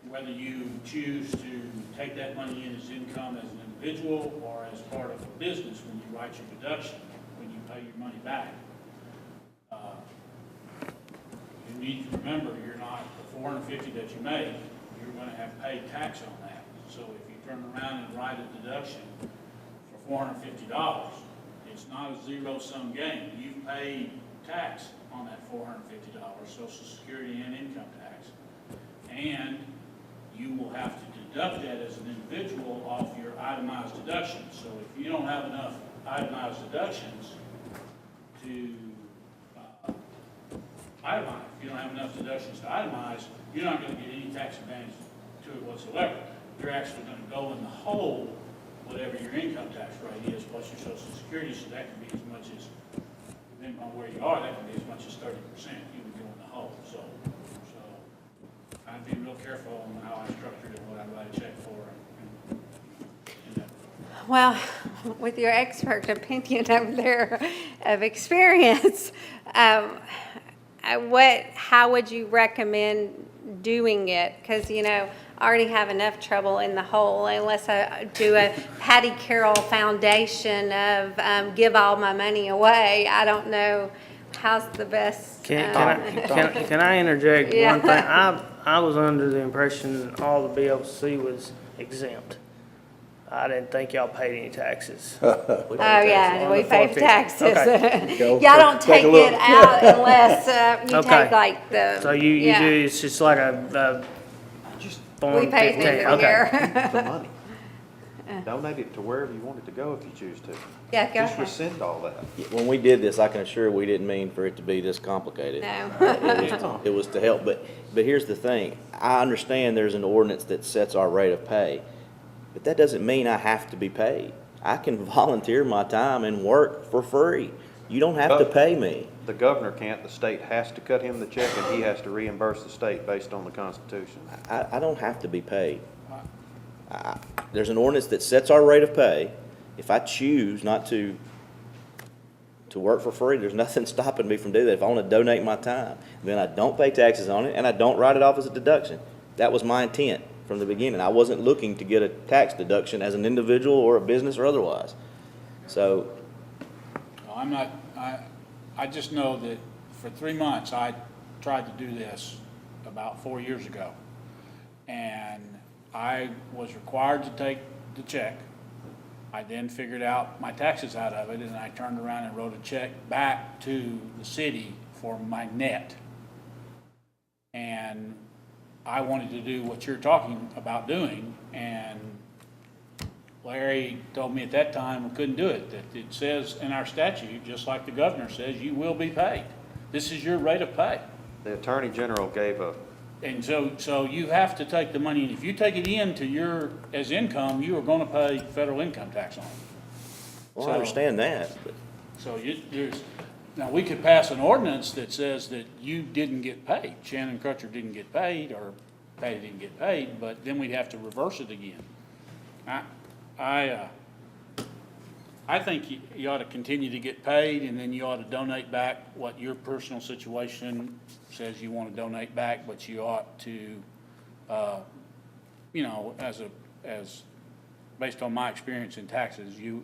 whether you choose to take that money in as income as an individual or as part of a business, when you write your deduction, when you pay your money back, you need to remember you're not, the $450 that you make, you're going to have paid tax on that. So if you turn around and write a deduction for $450, it's not a zero-sum game. You've paid tax on that $450, Social Security and income tax. And you will have to deduct that as an individual off your itemized deductions. So if you don't have enough itemized deductions to itemize, if you don't have enough deductions to itemize, you're not going to get any tax advantage to it whatsoever. You're actually going to go in the hole, whatever your income tax rate is, plus your Social Security, so that can be as much as, depending on where you are, that can be as much as 30%. You would go in the hole. So be real careful on how I structured it, what I write a check for. and Well, with your expert opinion over there of experience, how would you recommend doing it? Because, I already have enough trouble in the hole unless I do a Patty Carroll Foundation of give all my money away. I don't know how's the best. Can I interject Yeah. one thing? I was under the impression all the BOC was exempt. I didn't think y'all paid any taxes. Oh, yeah, we pay taxes. Okay. Go. Y'all don't Take take a look. it out unless you Okay. take like the. So you yeah. do, it's just like a Form We pay 15. through the Okay. year. The money. Donate it to wherever you want it to go if you choose to. Yeah, go Just ahead. rescind all that. When we did this, I can assure we didn't mean for it to be this complicated. No. It was to help, but here's the thing. I understand there's an ordinance that sets our rate of pay, but that doesn't mean I have to be paid. I can volunteer my time and work for free. You don't have to pay me. The governor can't, the state has to cut him the check and he has to reimburse the state based on the Constitution. I don't have to be paid. There's an ordinance that sets our rate of pay. If I choose not to work for free, there's nothing stopping me from doing that. If I want to donate my time, then I don't pay taxes on it and I don't write it off as a deduction. That was my intent from the beginning. I wasn't looking to get a tax deduction as an individual or a business or otherwise. So, No, I just know that for 3 months, I tried to do this about 4 years ago. And I was required to take the check. I then figured out my taxes out of it, and I turned around and wrote a check back to the city for my net. And I wanted to do what you're talking about doing, and Larry told me at that time we couldn't do it, that it says in our statute, just like the governor says, you will be paid. This is your rate of pay. The Attorney General gave a, And so you have to take the money, and if you take it into as income, you are gonna pay federal income tax on it. well, I understand that, but So now we could pass an ordinance that says that you didn't get paid. Shannon Crutcher didn't get paid, or Patty didn't get paid, but then we'd have to reverse it again. I think you ought to continue to get paid, and then you ought to donate back what your personal situation says you want to donate back, but you ought to, based on my experience in taxes, you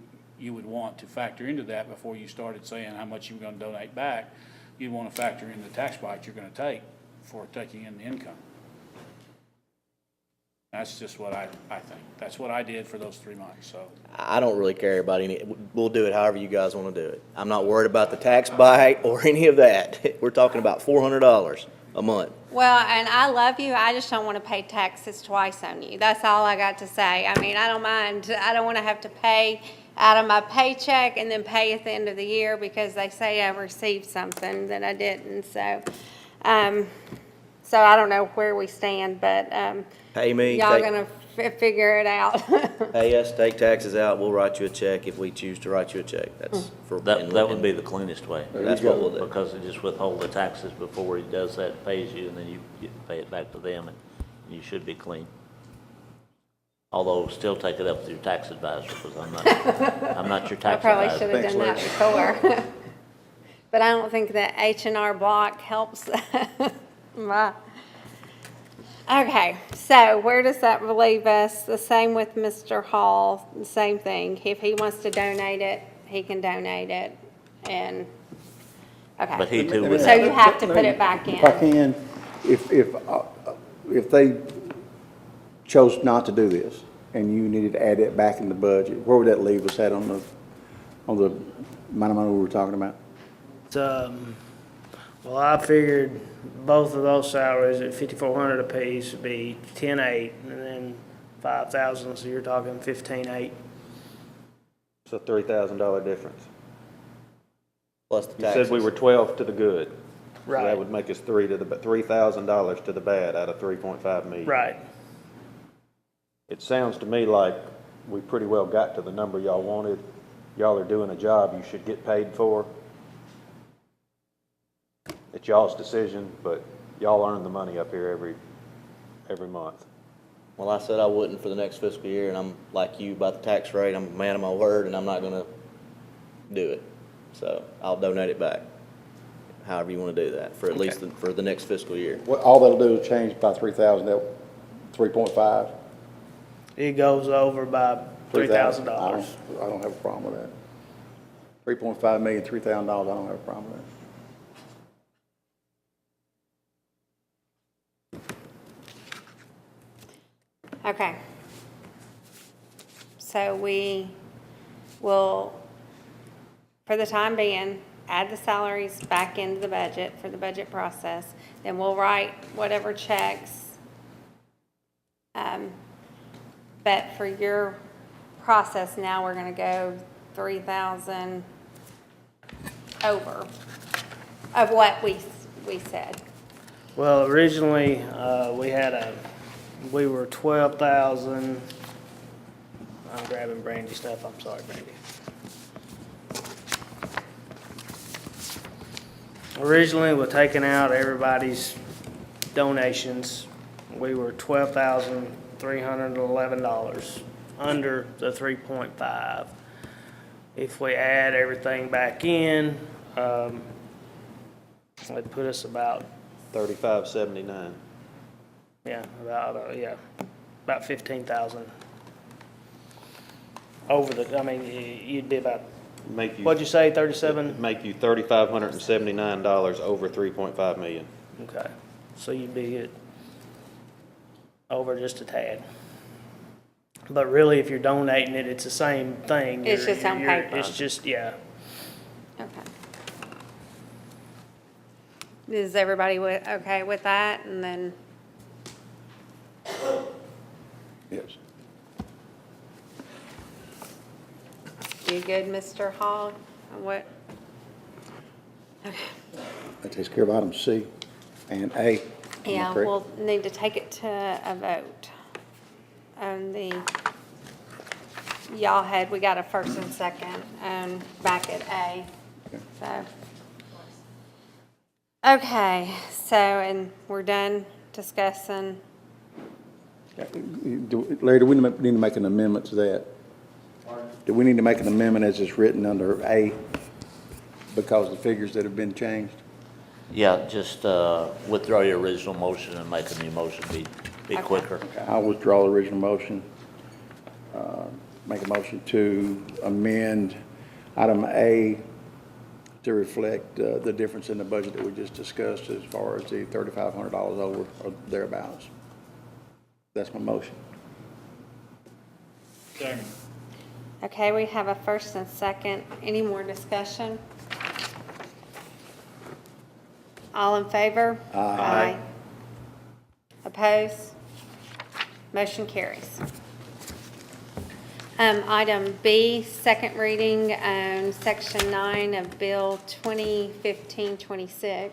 would want to factor into that before you started saying how much you were going to donate back. You'd want to factor in the tax bite you're going to take for taking in the income. That's just what I think. That's what I did for those 3 months, so. I don't really care about any, we'll do it however you guys want to do it. I'm not worried about the tax bite or any of that. We're talking about $400 a month. Well, and I love you. I just don't want to pay taxes twice on you. That's all I got to say. I mean, I don't mind. I don't want to have to pay out of my paycheck and then pay at the end of the year because they say I received something that I didn't. So, so I don't know where we stand, but Pay me, y'all gonna figure it out. pay us, take taxes out, we'll write you a check if we choose to write you a check. That's for. That would be the cleanest way. That's what we'll do. Because it just withhold the taxes before he does that, pays you, and then you get to pay it back to them, and you should be clean. Although, still take it up with your tax advisor, because I'm not your I tax probably advisor. should have done that before. But I don't think the H&R Block helps. Okay, so where does that leave us? The same with Mr. Hall, the same thing. If he wants to donate it, he can donate it, and, okay. But he too would So you have to put it back in. If I can, if they chose not to do this, and you needed to add it back in the budget, where would that leave us at on the amount of money we were talking about? Well, I figured both of those salaries at $5,400 apiece would be $10,800, and then $5,000, so you're talking $15,800. it's a $3,000 difference. Plus the You taxes. said we were 12 to the good. So Right. that would make us $3,000 to the bad out of 3.5 million. Right. It sounds to me like we pretty well got to the number y'all wanted. Y'all are doing a job you should get paid for. It's y'all's decision, but y'all earn the money up here every month? Well, I said I wouldn't for the next fiscal year, and I'm like you about the tax rate. I'm a man of my word, and I'm not gonna do it. So I'll donate it back, however you want to do that, for at least for the next fiscal year. What, all that'll do is change by 3,000, that 3.5? It goes over by $3,000. I don't have a problem with that. 3.5 million, $3,000, I don't have a problem with that. Okay. So we will, for the time being, add the salaries back into the budget for the budget process. Then we'll write whatever checks. But for your process now, we're gonna go 3,000 over of what we said. Well, originally, we were 12,000. I'm grabbing Brandy stuff, I'm sorry, Brandy. Originally, we're taking out everybody's donations. We were $12,311, under the 3.5. If we add everything back in, it'd put us about, $35.79. about 15,000 over the, I mean, you'd be about, Make you. what'd you say, 37? Make you $3,579 over 3.5 million. Okay, so you'd be over just a tad. But really, if you're donating it, it's the same thing. It's just on paper. It's just, yeah. Okay. Is everybody okay with that? And then, Yes. you good, Mr. Hogg? What? Okay. That takes care of item C and A. Am I Yeah, correct? we'll need to take it to a vote. On we got a first and second, back at A. So, okay, and we're done discussing. Larry, do we need to make an amendment to that? Do we need to make an amendment as it's written under A because of the figures that have been changed? Yeah, just withdraw your original motion and make a new motion, be quicker. Okay, I'll withdraw the original motion. Make a motion to amend item A to reflect the difference in the budget that we just discussed as far as the $3,500 over or thereabouts. That's my motion. Second. Okay, we have a first and second. Any more discussion? All in favor? Aye. Opposed? Motion carries. Item B, second reading on Section 9 of Bill 2015-26.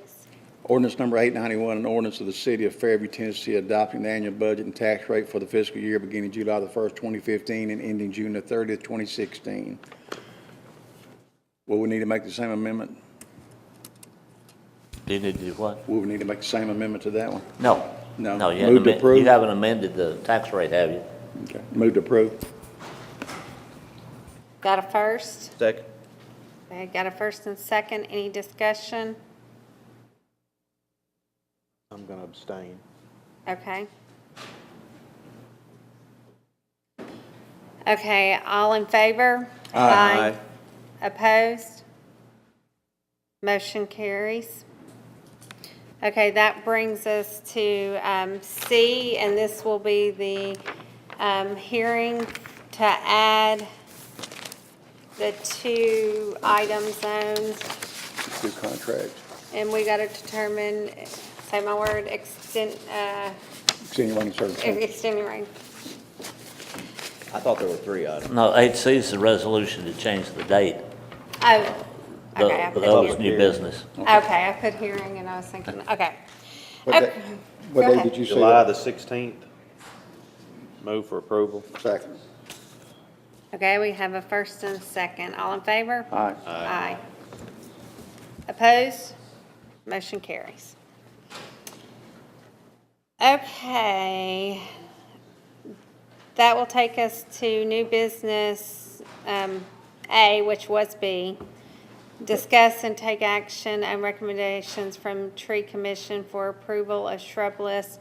Ordinance number 891, an ordinance of the City of Fairview, Tennessee, adopting the annual budget and tax rate for the fiscal year beginning July the 1st, 2015, and ending June the 30th, 2016. Will we need to make the same amendment? Do you need to do what? Will we need to make the same amendment to that one? No. No. No, Move to approve. you haven't amended the tax rate, have you? Okay, move to approve. Got a first? Second. Okay, got a first and second. Any discussion? I'm going to abstain. Okay. Okay, all in favor? Aye. Opposed? Motion carries. Okay, that brings us to C, and this will be the hearing to add the 2 item zones. Two contracts. And we got to determine, say my word, Extenuating circumstances. extenuating. I thought there were 3 items. No, 8C is the resolution to change the date. Oh, okay. I But put that was hearing. new business. Okay, I put hearing and I was thinking, okay. What day- Okay, what go day ahead. did you say? July that? the 16th. Move for approval. Second. Okay, we have a first and a second. All in favor? Aye. Aye. Opposed? Motion carries. Okay. That will take us to new business, A, which was B. Discuss and take action on recommendations from Tree Commission for approval of shrub list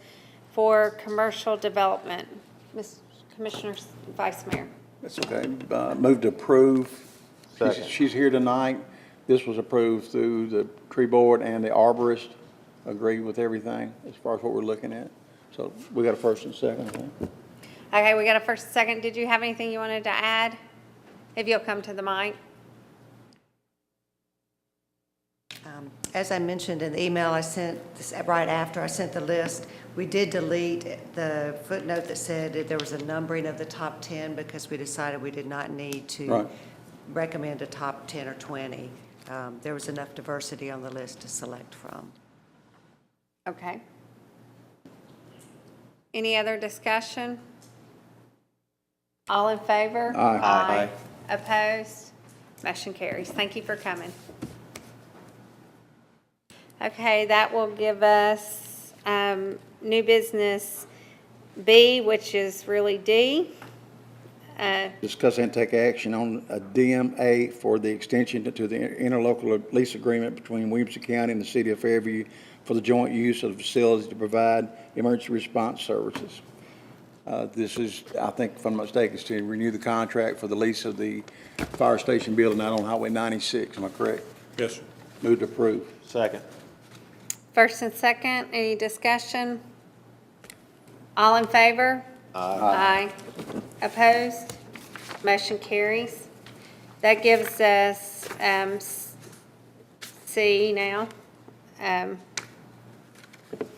for commercial development. Ms. Commissioner Vice Mayor. That's okay. Move to approve. Second. She's here tonight. This was approved through the tree board and the arborist. Agree with everything as far as what we're looking at. So we got a first and second, I think. Okay, we got a first and second. Did you have anything you wanted to add? If you'll come to the mic. As I mentioned in the email I sent right after I sent the list, we did delete the footnote that said that there was a numbering of the top 10 because we decided we did not need to Right. recommend a top 10 or 20. There was enough diversity on the list to select from. Okay. Any other discussion? All in favor? Aye. Opposed? Motion carries. Thank you for coming. Okay, that will give us new business B, which is really D. Discuss and take action on a DMA for the extension to the interlocal lease agreement between Williamson County and the city of Fairview for the joint use of the facilities to provide emergency response services. This is, I think, if I'm not mistaken, is to renew the contract for the lease of the fire station building out on Highway 96. Am I correct? Yes, sir. Move to approve. Second. First and second, any discussion? All in favor? Aye. Opposed? Motion carries. That gives us C now.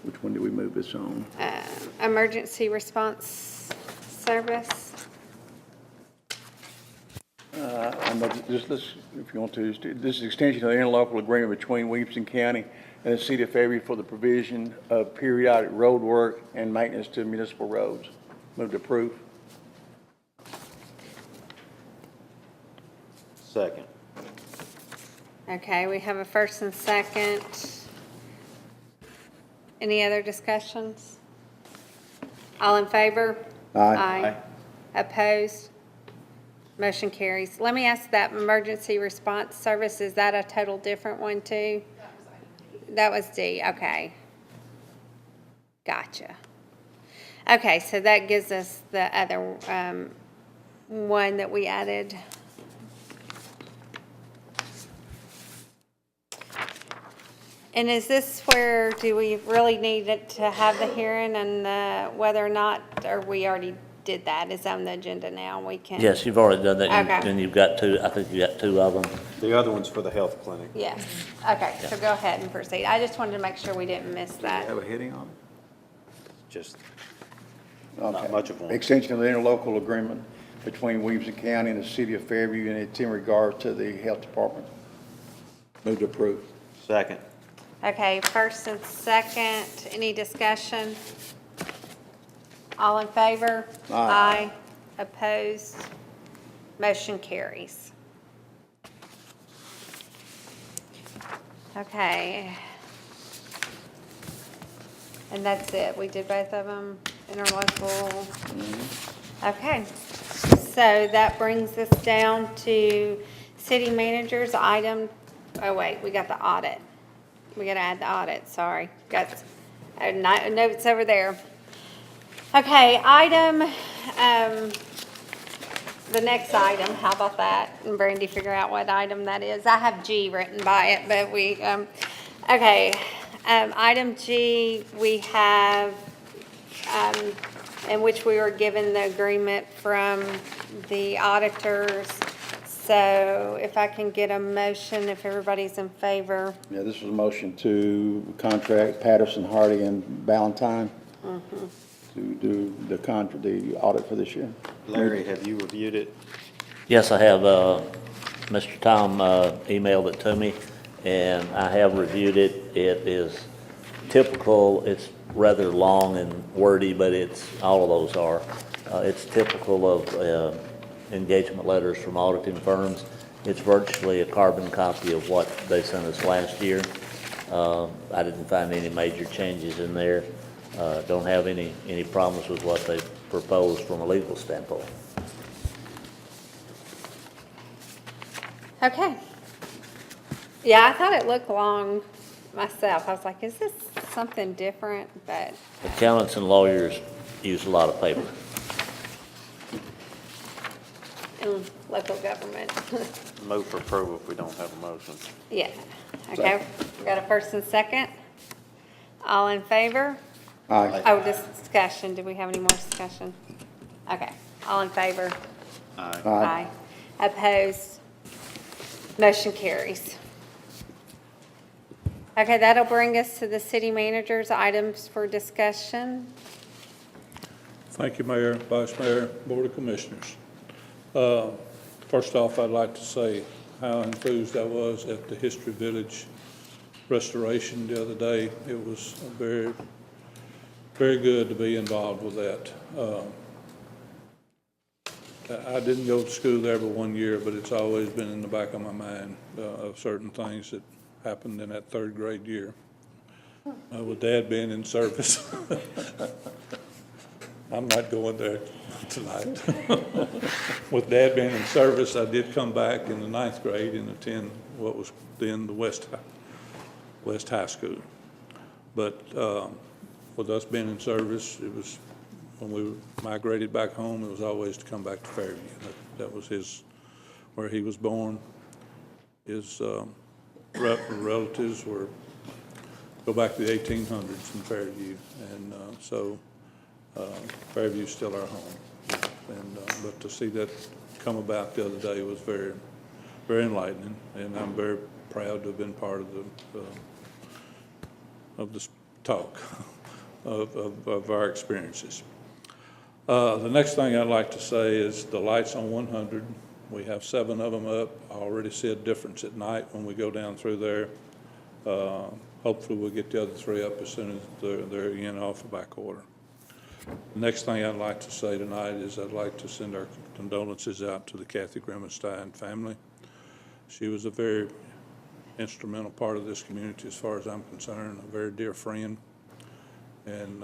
Which one do we move this on? Emergency response service. Just let's, if you want to, this is extension of the interlocal agreement between Williamson County and the city of Fairview for the provision of periodic road work and maintenance to municipal roads. Move to approve. Second. Okay, we have a first and second. Any other discussions? All in favor? Aye. Opposed? Motion carries. Let me ask that emergency response service, is that a total different one too? That was D, okay. Gotcha. Okay, so that gives us the other one that we added. And is this where, do we really need it to have the hearing and whether or not, or we already did that? Is on the agenda now? We can. Yes, you've already done that. Okay. And you've got two, I think you got two of them. The other one's for the health clinic. Yes. Okay, so go ahead and proceed. I just wanted to make sure we didn't miss that. Have a heading on Just it? not Okay. much of one. Extension of the interlocal agreement between Williamson County and the city of Fairview, and it's in regard to the health department. Move to approve. Second. Okay, first and second, any discussion? All in favor? Aye. Opposed? Motion carries. Okay. And that's it. We did both of them, interlocal. Okay. So that brings us down to city manager's item. Oh, wait, we got the audit. We got to add the audit, sorry. Got notes over there. Okay, item, the next item, how about that? And Brandy, figure out what item that is. I have G written by it, but we, okay. Item G, we have, in which we were given the agreement from the auditors. So if I can get a motion, if everybody's in favor. Yeah, this was a motion to contract Patterson, Hardy, and Valentine to do the audit for this year. Larry, have you reviewed it? Yes, I have, Mr. Tom emailed it to me, and I have reviewed it. It is typical, it's rather long and wordy, but it's, all of those are. It's typical of engagement letters from auditing firms. It's virtually a carbon copy of what they sent us last year. I didn't find any major changes in there. don't have any problems with what they proposed from a legal standpoint. Okay. Yeah, I thought it looked long myself. I was like, is this something different? But Accountants and lawyers use a lot of paper. in local government. Move for approval if we don't have a motion. Yeah. Okay, we got a first and second. All in favor? Aye. Oh, discussion. Do we have any more discussion? Okay, all in favor? Aye. Opposed? Motion carries. Okay, that'll bring us to the city manager's items for discussion. Thank you, Mayor, Vice Mayor, Board of Commissioners. First off, I'd like to say how enthused I was at the History Village restoration the other day. It was very, very good to be involved with that. I didn't go to school there but 1 year, but it's always been in the back of my mind of certain things that happened in that third grade year. With Dad being in service. I'm not going there tonight. With Dad being in service, I did come back in the ninth grade and attend what was then the West High School. But with us being in service, it was, when we migrated back home, it was always to come back to Fairview. That was where he was born. His relatives go back to the 1800s in Fairview, and so Fairview's still our home. And but to see that come about the other day was very, very enlightening, and I'm very proud to have been part of this talk of our experiences. The next thing I'd like to say is the lights on 100. We have 7 of them up. I already see a difference at night when we go down through there. Hopefully we'll get the other 3 up as soon as they're in off the back order. The next thing I'd like to say tonight is I'd like to send our condolences out to the Kathy Grimmenstein family. She was a very instrumental part of this community as far as I'm concerned, a very dear friend, and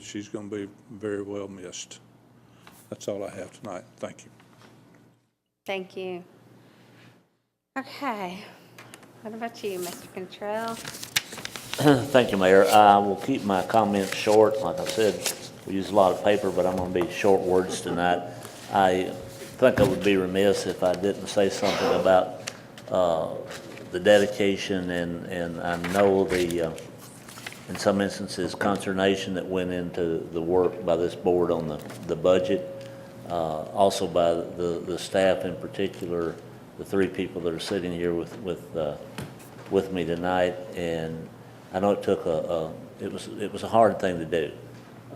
she's going to be very well missed. That's all I have tonight. Thank you. Thank you. Okay. What about you, Mr. Contrell? Thank you, Mayor. I will keep my comments short. Like I said, we use a lot of paper, but I'm going to be short words tonight. I think I would be remiss if I didn't say something about the dedication and I know the, in some instances, consternation that went into the work by this board on the budget, also by the staff in particular, the 3 people that are sitting here with me tonight. And I know it took it was a hard thing to do.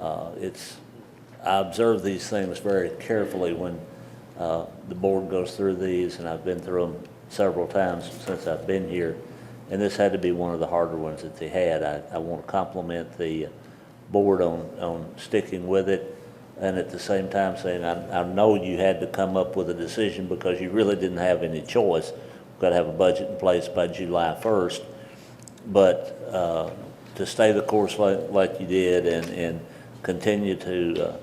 I observe these things very carefully when the board goes through these, and I've been through them several times since I've been here, and this had to be one of the harder ones that they had. I want to compliment the board on sticking with it, and at the same time saying, I know you had to come up with a decision because you really didn't have any choice. We've got to have a budget in place by July 1st, but to stay the course like you did and continue to,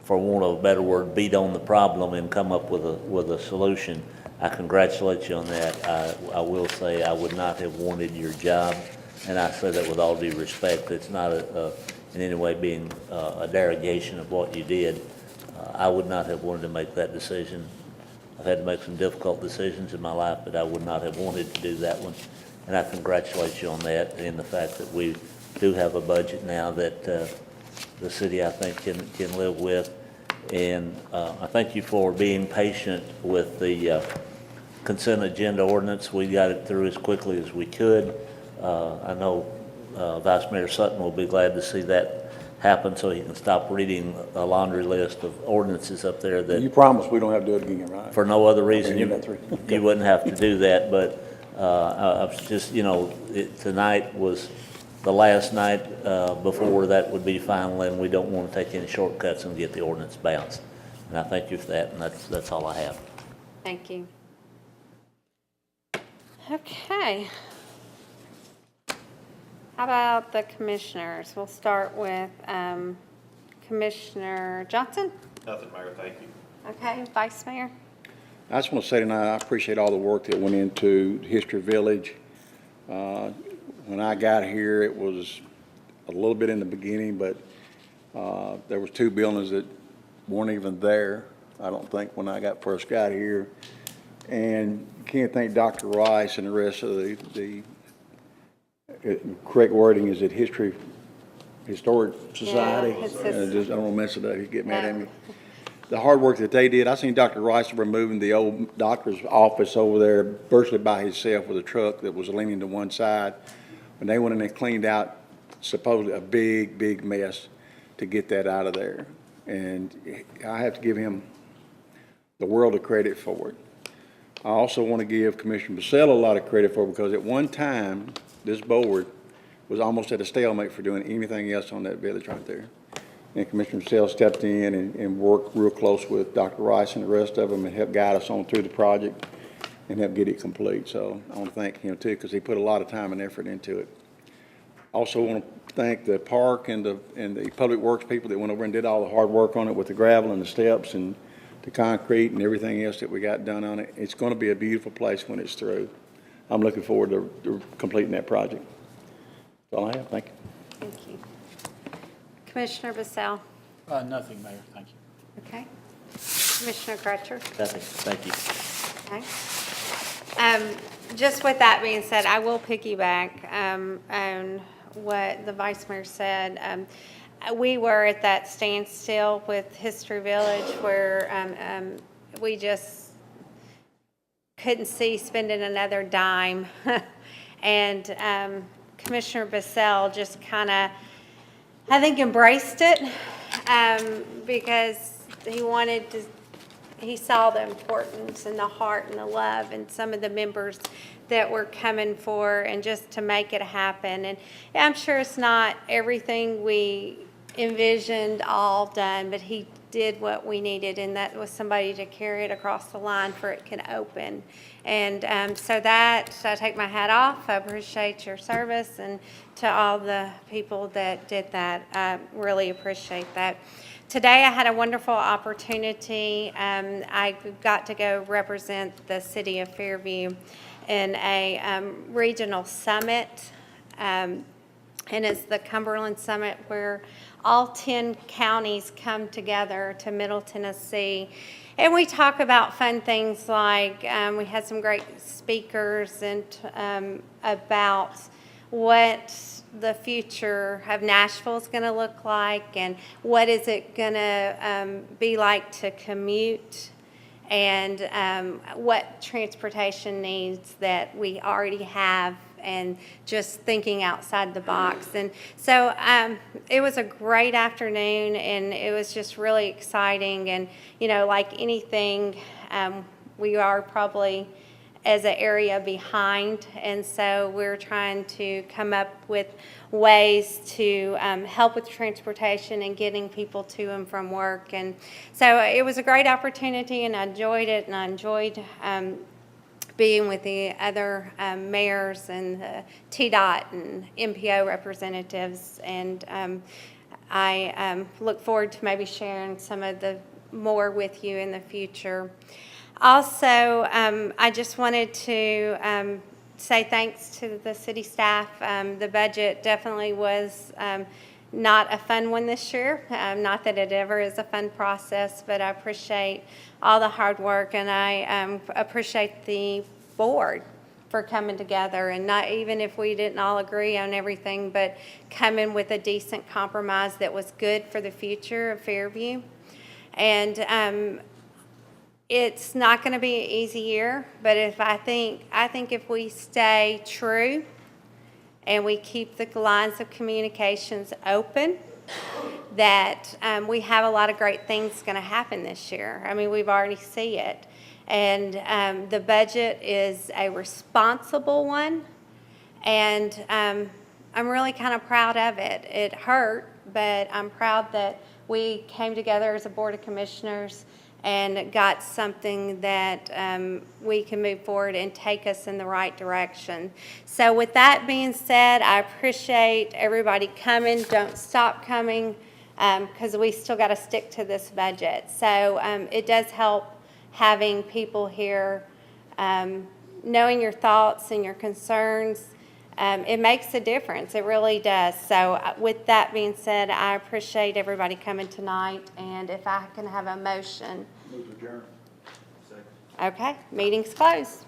for want of a better word, beat on the problem and come up with a solution. I congratulate you on that. I will say I would not have wanted your job, and I say that with all due respect. It's not in any way being a derogation of what you did. I would not have wanted to make that decision. I've had to make some difficult decisions in my life, but I would not have wanted to do that one. And I congratulate you on that and the fact that we do have a budget now that the city, I think, can live with. And I thank you for being patient with the consent agenda ordinance. We got it through as quickly as we could. I know Vice Mayor Sutton will be glad to see that happen so he can stop reading a laundry list of ordinances up there that... You promise we don't have to do it again, right? For no other reason, you Okay. wouldn't have to do that, but I was just, tonight was the last night before that would be final, and we don't want to take any shortcuts and get the ordinance bounced. And I thank you for that, and that's all I have. Thank you. Okay. how about the commissioners? We'll start with Commissioner Johnson. Nothing, Mayor, thank you. Okay, Vice Mayor. I just want to say tonight, I appreciate all the work that went into History Village. When I got here, it was a little bit in the beginning, but there was 2 buildings that weren't even there, I don't think, when I first got here. And you can't thank Dr. Rice and the rest of the correct wording is it Historic Society? it's I don't want to mess it up, he'd get mad at me. The hard work that they did, I seen Dr. Rice removing the old doctor's office over there virtually by himself with a truck that was leaning to one side. When they went in and cleaned out supposedly a big, big mess to get that out of there. And I have to give him the world of credit for it. I also want to give Commissioner Bassell a lot of credit for it because at one time, this board was almost at a stalemate for doing anything else on that village right there. And Commissioner Bassell stepped in and worked real close with Dr. Rice and the rest of them and helped guide us on through the project and help get it complete. So I want to thank him too because he put a lot of time and effort into it. Also want to thank the park and the public works people that went over and did all the hard work on it with the gravel and the steps and the concrete and everything else that we got done on it. It's going to be a beautiful place when it's through. I'm looking forward to completing that project. That's all I have. Thank you. Thank you. Commissioner Bassell. Nothing, Mayor, thank you. Okay. Commissioner Crutcher. Nothing, thank you. Okay. Just with that being said, I will piggyback on what the Vice Mayor said. We were at that standstill with History Village where we just couldn't see spending another dime. And Commissioner Bassell just kind of, I think, embraced it because he saw the importance and the heart and the love and some of the members that were coming for and just to make it happen. And I'm sure it's not everything we envisioned all done, but he did what we needed, and that was somebody to carry it across the line for it can open. And so I take my hat off. I appreciate your service, and to all the people that did that, I really appreciate that. Today I had a wonderful opportunity. I got to go represent the city of Fairview in a regional summit, and it's the Cumberland Summit where all 10 counties come together to Middle Tennessee. And we talk about fun things like we had some great speakers and about what the future of Nashville is going to look like and what is it going to be like to commute and what transportation needs that we already have and just thinking outside the box. And so it was a great afternoon and it was just really exciting. And, you know, like anything, we are probably as an area behind. And so we're trying to come up with ways to help with transportation and getting people to and from work. And so it was a great opportunity and I enjoyed it, and I enjoyed being with the other mayors and TDOT and MPO representatives. And I look forward to maybe sharing some of the more with you in the future. Also, I just wanted to say thanks to the city staff. The budget definitely was not a fun one this year. Not that it ever is a fun process, but I appreciate all the hard work, and I appreciate the board for coming together, and not even if we didn't all agree on everything, but coming with a decent compromise that was good for the future of Fairview. And it's not going to be an easy year, but I think if we stay true and we keep the lines of communications open, that we have a lot of great things going to happen this year. I mean, we've already seen it. And the budget is a responsible one, and I'm really kind of proud of it. It hurt, but I'm proud that we came together as a Board of Commissioners and got something that we can move forward and take us in the right direction. So with that being said, I appreciate everybody coming. Don't stop coming, because we still got to stick to this budget. So it does help having people here, knowing your thoughts and your concerns. It makes a difference. It really does. So with that being said, I appreciate everybody coming tonight, and if I can have a motion. Move to adjourn. Okay, meeting's closed.